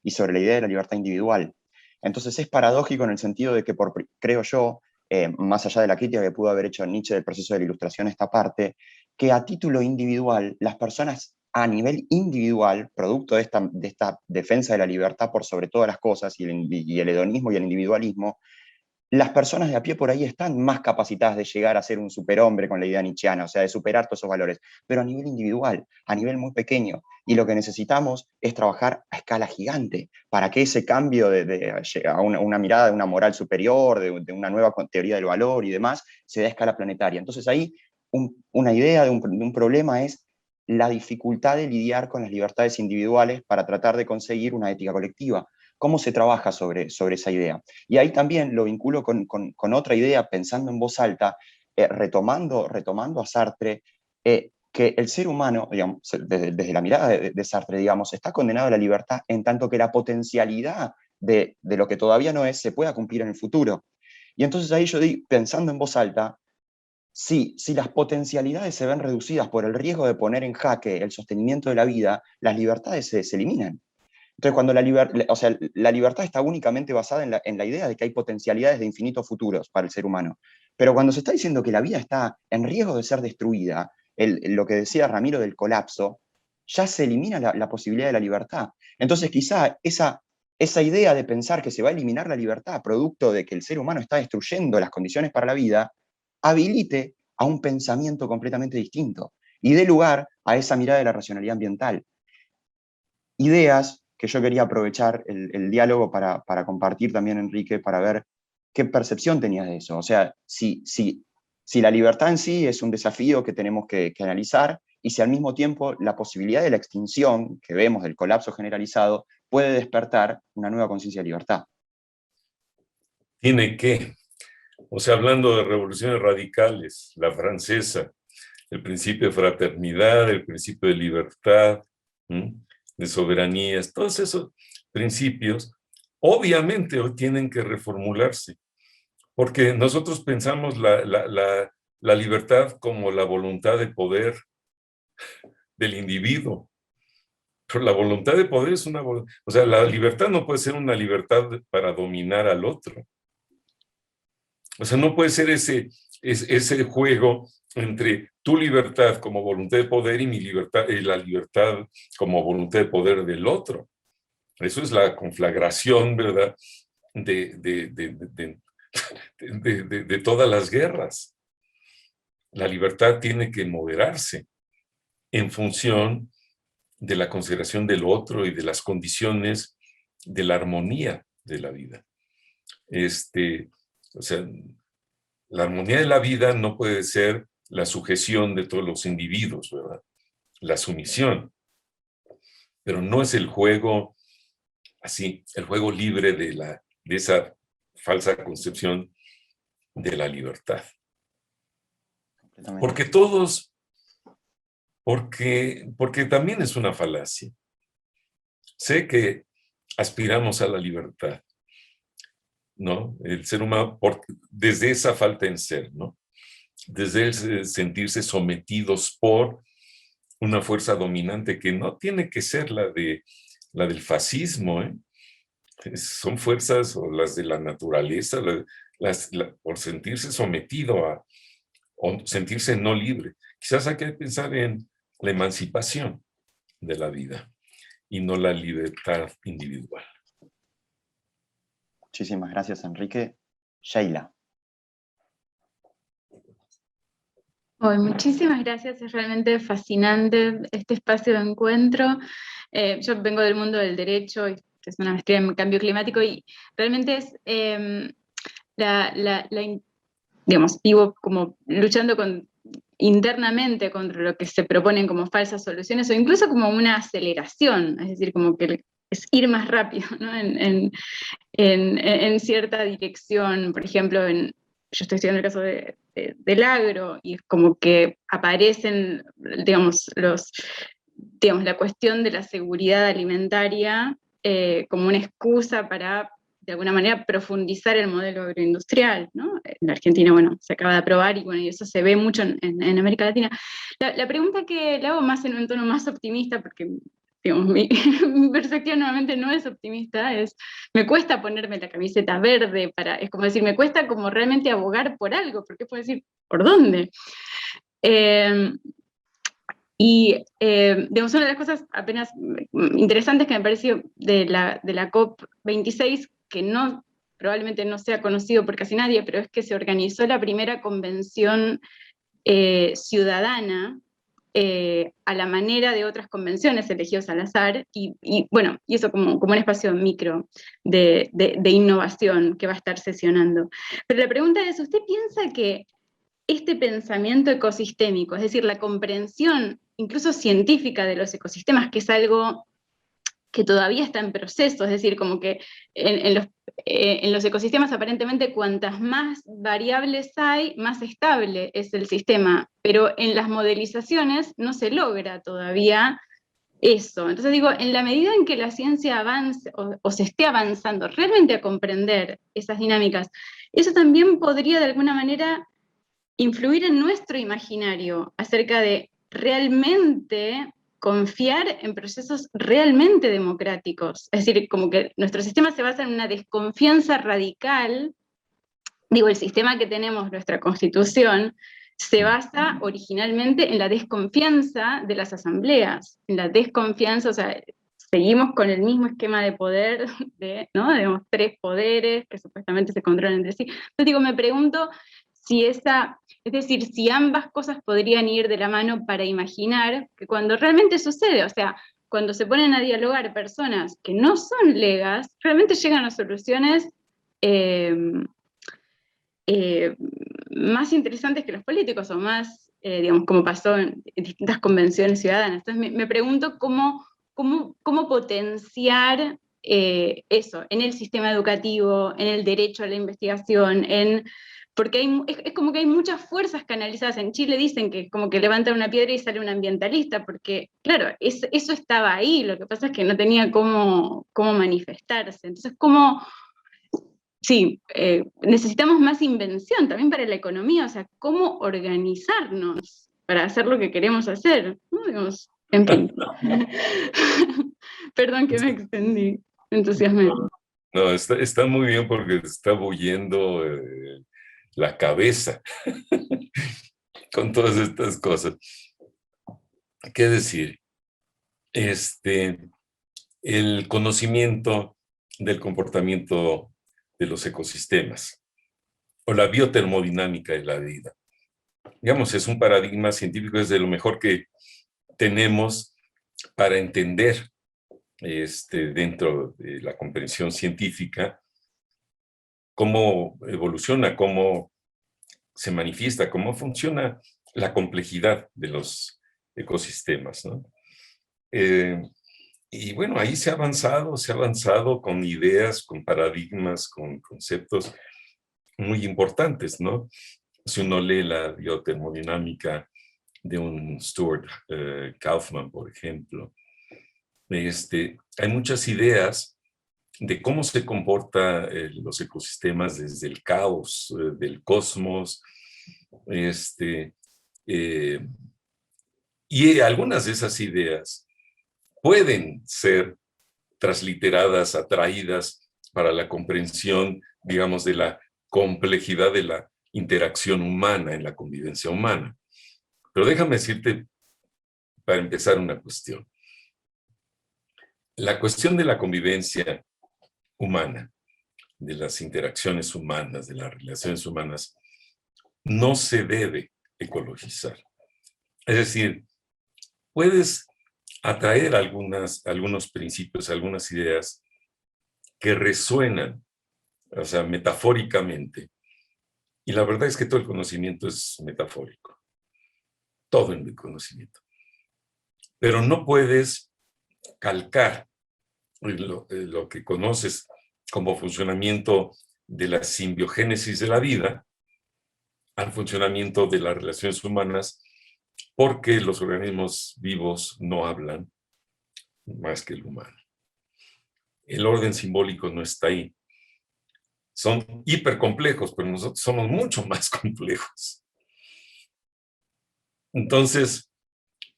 y sobre la idea de la libertad individual. Entonces es paradójico en el sentido de que, creo yo, más allá de la crítica que pudo haber hecho Nietzsche del proceso de la Ilustración, esta parte, que a título individual, las personas a nivel individual, producto de esta defensa de la libertad por sobre todas las cosas, y el hedonismo y el individualismo, las personas de a pie por ahí están más capacitadas de llegar a ser un superhombre con la idea nietzscheana, o sea, de superar todos esos valores, pero a nivel individual, a nivel muy pequeño. Y lo que necesitamos es trabajar a escala gigante para que ese cambio a una mirada de una moral superior, de una nueva teoría del valor y demás, se dé a escala planetaria. Entonces ahí una idea de un problema es la dificultad de lidiar con las libertades individuales para tratar de conseguir una ética colectiva. ¿Cómo se trabaja sobre esa idea? Y ahí también lo vinculo con otra idea, pensando en voz alta, retomando a Sartre, que el ser humano, digamos, desde la mirada de Sartre, digamos, está condenado a la libertad en tanto que la potencialidad de lo que todavía no es se pueda cumplir en el futuro. Y entonces ahí yo digo, pensando en voz alta, si las potencialidades se ven reducidas por el riesgo de poner en jaque el sostenimiento de la vida, las libertades se eliminan. Entonces, cuando la libertad está únicamente basada en la idea de que hay potencialidades de infinitos futuros para el ser humano. Pero cuando se está diciendo que la vida está en riesgo de ser destruida, lo que decía Ramiro del colapso, ya se elimina la posibilidad de la libertad. Entonces quizá esa idea de pensar que se va a eliminar la libertad producto de que el ser humano está destruyendo las condiciones para la vida, habilite a un pensamiento completamente distinto y dé lugar a esa mirada de la racionalidad ambiental. Ideas que yo quería aprovechar el diálogo para compartir también, Enrique, para ver qué percepción tenías de eso. O sea, si la libertad en sí es un desafío que tenemos que analizar, y si al mismo tiempo la posibilidad de la extinción que vemos del colapso generalizado puede despertar una nueva conciencia de libertad. Tiene que, o sea, hablando de revoluciones radicales, la francesa, el principio de fraternidad, el principio de libertad, de soberanías, todos esos principios, obviamente hoy tienen que reformularse, porque nosotros pensamos la libertad como la voluntad de poder del individuo, pero la voluntad de poder es o sea, la libertad no puede ser una libertad para dominar al otro. O sea, no puede ser ese juego entre tu libertad como voluntad de poder y mi libertad, y la libertad como voluntad de poder del otro. Eso es la conflagración, ¿verdad?, de todas las guerras. La libertad tiene que moderarse en función de la consideración del otro y de las condiciones de la armonía de la vida. O sea, la armonía de la vida no puede ser la sujeción de todos los individuos, ¿verdad? La sumisión. Pero no es el juego así, el juego libre de esa falsa concepción de la libertad. Porque porque también es una falacia. Sé que aspiramos a la libertad, ¿no? El ser humano, desde esa falta en ser, ¿no? Desde el sentirse sometidos por una fuerza dominante que no tiene que ser la del fascismo, ¿eh? Son fuerzas o las de la naturaleza, por sentirse sometido o sentirse no libre. Quizás hay que pensar en la emancipación de la vida y no la libertad individual. Muchísimas gracias, Enrique. Sheila. Muchísimas gracias, es realmente fascinante este espacio de encuentro. Yo vengo del mundo del derecho, que es una maestría en cambio climático, y realmente es, digamos, vivo como luchando internamente contra lo que se proponen como falsas soluciones, o incluso como una aceleración, es decir, como que es ir más rápido, ¿no? en cierta dirección. Por ejemplo, yo estoy estudiando el caso del agro, y es como que aparecen, digamos, la cuestión de la seguridad alimentaria como una excusa para, de alguna manera, profundizar el modelo agroindustrial, ¿no? En la Argentina, bueno, se acaba de aprobar, y bueno, y eso se ve mucho en América Latina. La pregunta que le hago más en un tono más optimista, porque digamos, mi perspectiva normalmente no es optimista, me cuesta ponerme la camiseta verde, es como decir, me cuesta como realmente abogar por algo, porque puedo decir, ¿por dónde? Digamos, una de las cosas apenas interesantes que me pareció de la COP26, que probablemente no sea conocido por casi nadie, pero es que se organizó la primera convención ciudadana a la manera de otras convenciones elegidos al azar, y bueno, y eso como un espacio micro de innovación que va a estar sesionando. Pero la pregunta es, ¿usted piensa que este pensamiento ecosistémico, es decir, la comprensión incluso científica de los ecosistemas, que es algo que todavía está en proceso, es decir, como que en los ecosistemas aparentemente cuantas más variables hay, más estable es el sistema, pero en las modelizaciones no se logra todavía eso? Entonces digo, en la medida en que la ciencia avance o se esté avanzando realmente a comprender esas dinámicas, eso también podría de alguna manera influir en nuestro imaginario acerca de realmente confiar en procesos realmente democráticos. Es decir, como que nuestro sistema se basa en una desconfianza radical digo, el sistema que tenemos, nuestra Constitución, se basa originalmente en la desconfianza de las asambleas, en la desconfianza, o sea, seguimos con el mismo esquema de poder, ¿no? Tenemos 3 poderes que supuestamente se controlan entre sí. Entonces digo, me pregunto si es decir, si ambas cosas podrían ir de la mano para imaginar que cuando realmente sucede, o sea, cuando se ponen a dialogar personas que no son legas, realmente llegan a soluciones más interesantes que los políticos, o más, digamos, como pasó en distintas convenciones ciudadanas. Entonces me pregunto cómo potenciar eso en el sistema educativo, en el derecho a la investigación, porque es como que hay muchas fuerzas canalizadas. En Chile dicen que como que levantan una piedra y sale un ambientalista, porque claro, eso estaba ahí, lo que pasa es que no tenía cómo manifestarse. Entonces, sí, necesitamos más invención también para la economía, o sea, cómo organizarnos para hacer lo que queremos hacer, ¿no? Digamos, en fin. Perdón que me extendí, me entusiasmé. No, está muy bien porque está bulliendo la cabeza con todas estas cosas. ¿Qué decir? El conocimiento del comportamiento de los ecosistemas o la biotermodinámica de la vida. Digamos, es un paradigma científico, es de lo mejor que tenemos para entender dentro de la comprensión científica cómo evoluciona, cómo se manifiesta, cómo funciona la complejidad de los ecosistemas, ¿no? Y bueno, ahí se ha avanzado con ideas, con paradigmas, con conceptos muy importantes, ¿no? Si uno lee la biotermodinámica de un Stuart Kaufman, por ejemplo, hay muchas ideas de cómo se comportan los ecosistemas desde el caos del cosmos, y algunas de esas ideas pueden ser transliteradas, atraídas para la comprensión, digamos, de la complejidad de la interacción humana en la convivencia humana. Pero déjame decirte, para empezar, una cuestión. La cuestión de la convivencia humana, de las interacciones humanas, de las relaciones humanas, no se debe ecologizar. Es decir, puedes atraer algunos principios, algunas ideas que resuenan, o sea, metafóricamente. Y la verdad es que todo el conocimiento es metafórico. Todo el conocimiento. Pero no puedes calcar lo que conoces como funcionamiento de la simbiogénesis de la vida al funcionamiento de las relaciones humanas, porque los organismos vivos no hablan más que el humano. El orden simbólico no está ahí. Son hipercomplejos, pero nosotros somos mucho más complejos. Entonces,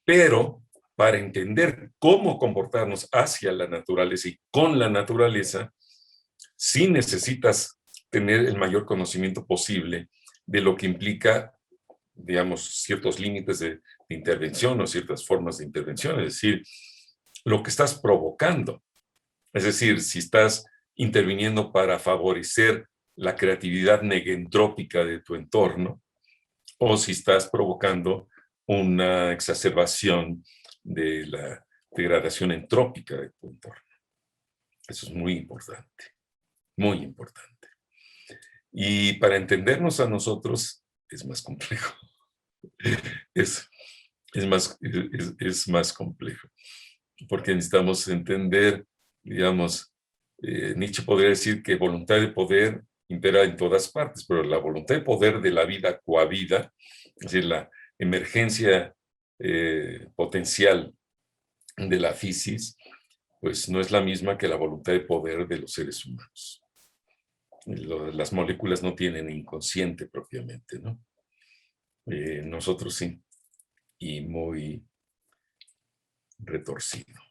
pero para entender cómo comportarnos hacia la naturaleza y con la naturaleza, sí necesitas tener el mayor conocimiento posible de lo que implica, digamos, ciertos límites de intervención o ciertas formas de intervención, es decir, lo que estás provocando. Es decir, si estás interviniendo para favorecer la creatividad negentrópica de tu entorno, o si estás provocando una exacerbación de la degradación entrópica de tu entorno. Eso es muy importante, muy importante. Y para entendernos a nosotros es más complejo. Es más complejo, porque necesitamos entender, digamos, Nietzsche podría decir que voluntad de poder impera en todas partes, pero la voluntad de poder de la vida coavida, es decir, la emergencia potencial de la fisis, pues no es la misma que la voluntad de poder de los seres humanos. Las moléculas no tienen inconsciente propiamente, ¿no? Nosotros sí, y muy retorcido.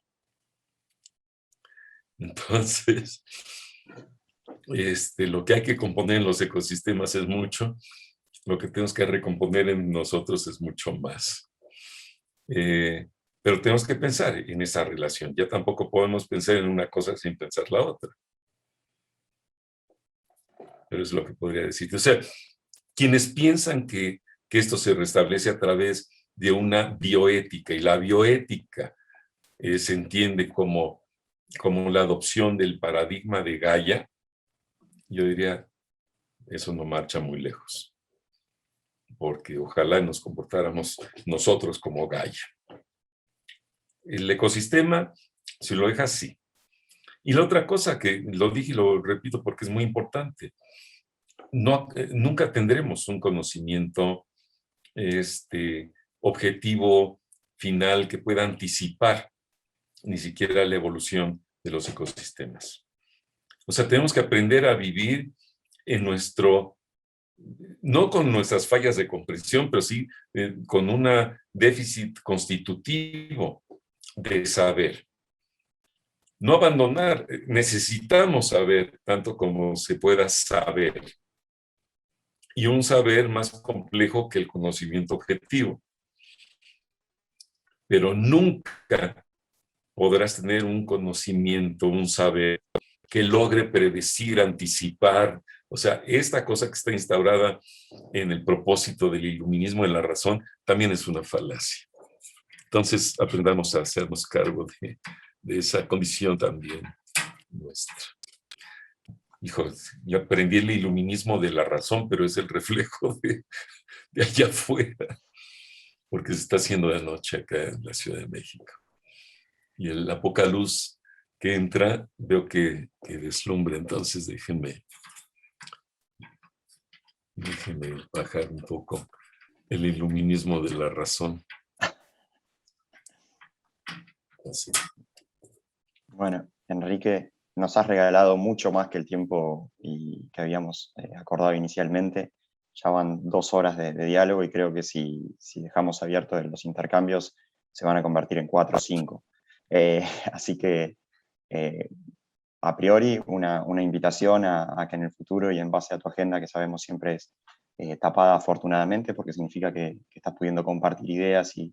Entonces, lo que hay que componer en los ecosistemas es mucho, lo que tenemos que recomponer en nosotros es mucho más. Pero tenemos que pensar en esa relación. Ya tampoco podemos pensar en una cosa sin pensar la otra. Pero es lo que podría decir. O sea, quienes piensan que esto se restablece a través de una bioética, y la bioética se entiende como la adopción del paradigma de Gaia, yo diría, eso no marcha muy lejos, porque ojalá nos comportáramos nosotros como Gaia. El ecosistema, si lo dejas, sí. Y la otra cosa que lo dije y lo repito porque es muy importante, nunca tendremos un conocimiento objetivo final que pueda anticipar ni siquiera la evolución de los ecosistemas. O sea, tenemos que aprender a vivir en no con nuestras fallas de comprensión, pero sí con un déficit constitutivo de saber. No abandonar, necesitamos saber tanto como se pueda saber. Y un saber más complejo que el conocimiento objetivo. Pero nunca podrás tener un conocimiento, un saber que logre predecir, anticipar. O sea, esta cosa que está instaurada en el propósito del iluminismo de la razón también es una falacia. Entonces, aprendamos a hacernos cargo de esa condición también nuestra. Hijo, yo aprendí el iluminismo de la razón, pero es el reflejo de allá afuera, porque se está haciendo de noche acá en la Ciudad de México. Y la poca luz que entra, veo que deslumbra, entonces déjenme bajar un poco el iluminismo de la razón. Así. Bueno, Enrique, nos has regalado mucho más que el tiempo que habíamos acordado inicialmente. Ya van 2 horas de diálogo y creo que si dejamos abiertos los intercambios se van a convertir en 4 o 5. Así que, a priori, una invitación a que en el futuro y en base a tu agenda, que sabemos siempre es tapada afortunadamente, porque significa que estás pudiendo compartir ideas y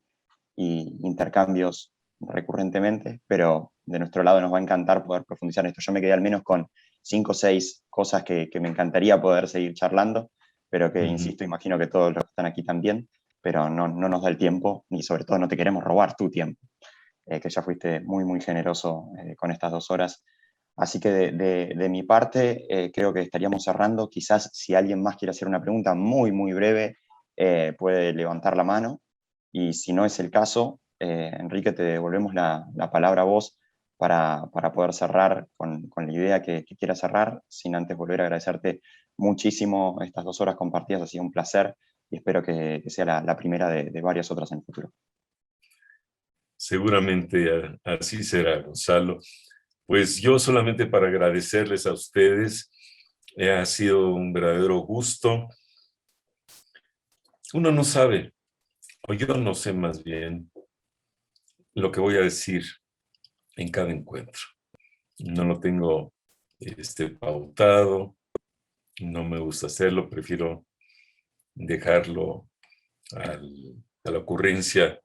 intercambios recurrentemente, pero de nuestro lado nos va a encantar poder profundizar en esto. Yo me quedé al menos con 5 o 6 cosas que me encantaría poder seguir charlando, pero que, insisto, imagino que todos los que están aquí también, pero no nos da el tiempo, ni sobre todo no te queremos robar tu tiempo, que ya fuiste muy, muy generoso con estas 2 horas. Así que de mi parte, creo que estaríamos cerrando. Quizás si alguien más quiere hacer una pregunta muy, muy breve, puede levantar la mano. Y si no es el caso, Enrique, te devolvemos la palabra a vos para poder cerrar con la idea que quieras cerrar, sin antes volver a agradecerte muchísimo estas 2 horas compartidas. Ha sido un placer y espero que sea la primera de varias otras en el futuro. Seguramente así será, Gonzalo. Pues yo solamente para agradecerles a ustedes, ha sido un verdadero gusto. Uno no sabe, o yo no sé más bien, lo que voy a decir en cada encuentro. No lo tengo pautado, no me gusta hacerlo, prefiero dejarlo a la ocurrencia,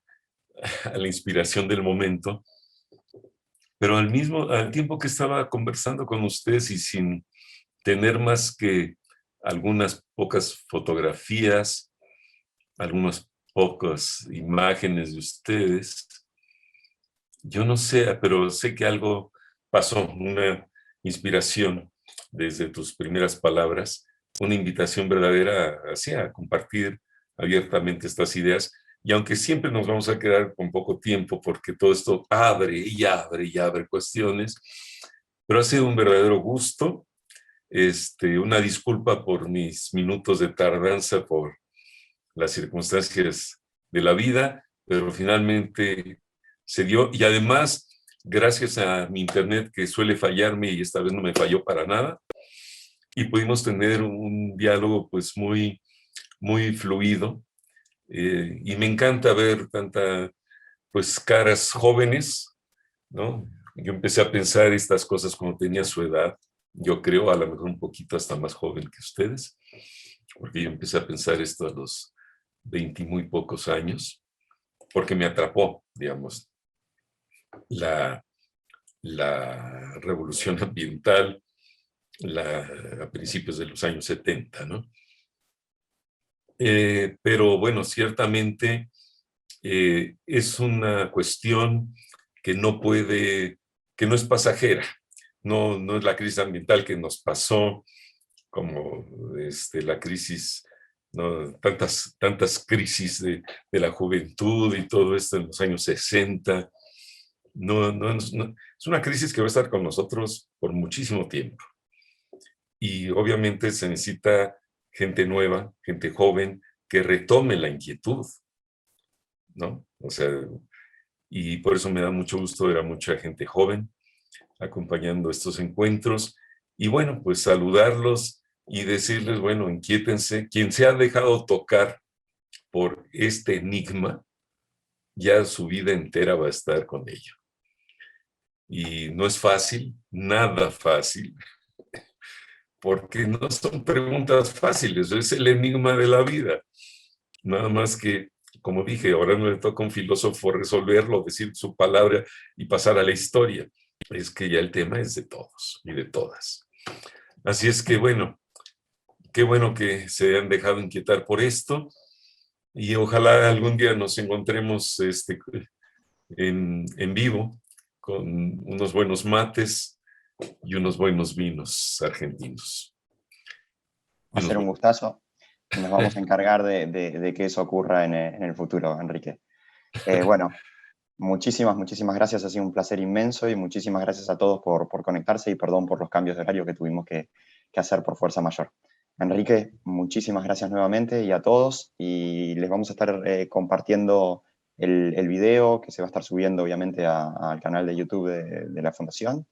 a la inspiración del momento. Pero al tiempo que estaba conversando con ustedes y sin tener más que algunas pocas fotografías, algunas pocas imágenes de ustedes, yo no sé, pero sé que algo pasó, una inspiración desde tus primeras palabras, una invitación verdadera a compartir abiertamente estas ideas. Y aunque siempre nos vamos a quedar con poco tiempo, porque todo esto abre y abre y abre cuestiones, pero ha sido un verdadero gusto. Una disculpa por mis minutos de tardanza, por las circunstancias de la vida, pero finalmente se dio. Y además, gracias a mi internet que suele fallarme y esta vez no me falló para nada, y pudimos tener un diálogo pues muy, muy fluido. Y me encanta ver pues caras jóvenes, ¿no? Yo empecé a pensar estas cosas cuando tenía su edad, yo creo, a lo mejor un poquito hasta más joven que ustedes, porque yo empecé a pensar esto a los 20 y muy pocos años, porque me atrapó, digamos, la revolución ambiental a principios de los años 70, ¿no? Pero bueno, ciertamente es una cuestión que no es pasajera, no es la crisis ambiental que nos pasó, como la crisis, ¿no? Tantas crisis de la juventud y todo esto en los años 60. Es una crisis que va a estar con nosotros por muchísimo tiempo. Y obviamente se necesita gente nueva, gente joven, que retome la inquietud, ¿no? O sea, y por eso me da mucho gusto ver a mucha gente joven acompañando estos encuentros. Y bueno, pues saludarlos y decirles, bueno, inquiétense. Quien se ha dejado tocar por este enigma, ya su vida entera va a estar con ello. Y no es fácil, nada fácil, porque no son preguntas fáciles, es el enigma de la vida. Nada más que, como dije, ahora no le toca a un filósofo resolverlo, decir su palabra y pasar a la historia. Es que ya el tema es de todos y de todas. Así es que, bueno, qué bueno que se han dejado inquietar por esto y ojalá algún día nos encontremos en vivo con unos buenos mates y unos buenos vinos argentinos. Va a ser un gustazo. Nos vamos a encargar de que eso ocurra en el futuro, Enrique. Bueno, muchísimas gracias. Ha sido un placer inmenso y muchísimas gracias a todos por conectarse y perdón por los cambios de horario que tuvimos que hacer por fuerza mayor. Enrique, muchísimas gracias nuevamente y a todos. Y les vamos a estar compartiendo el video que se va a estar subiendo obviamente al canal de YouTube de la Fundación.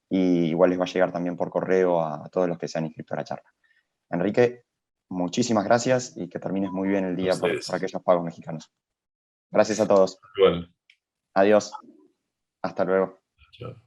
Y igual les va a llegar también por correo a todos los que se han inscrito a la charla. Enrique, muchísimas gracias y que termines muy bien el día por aquellos pagos mexicanos. Gracias a todos. Igual. Adiós. Hasta luego. Chao.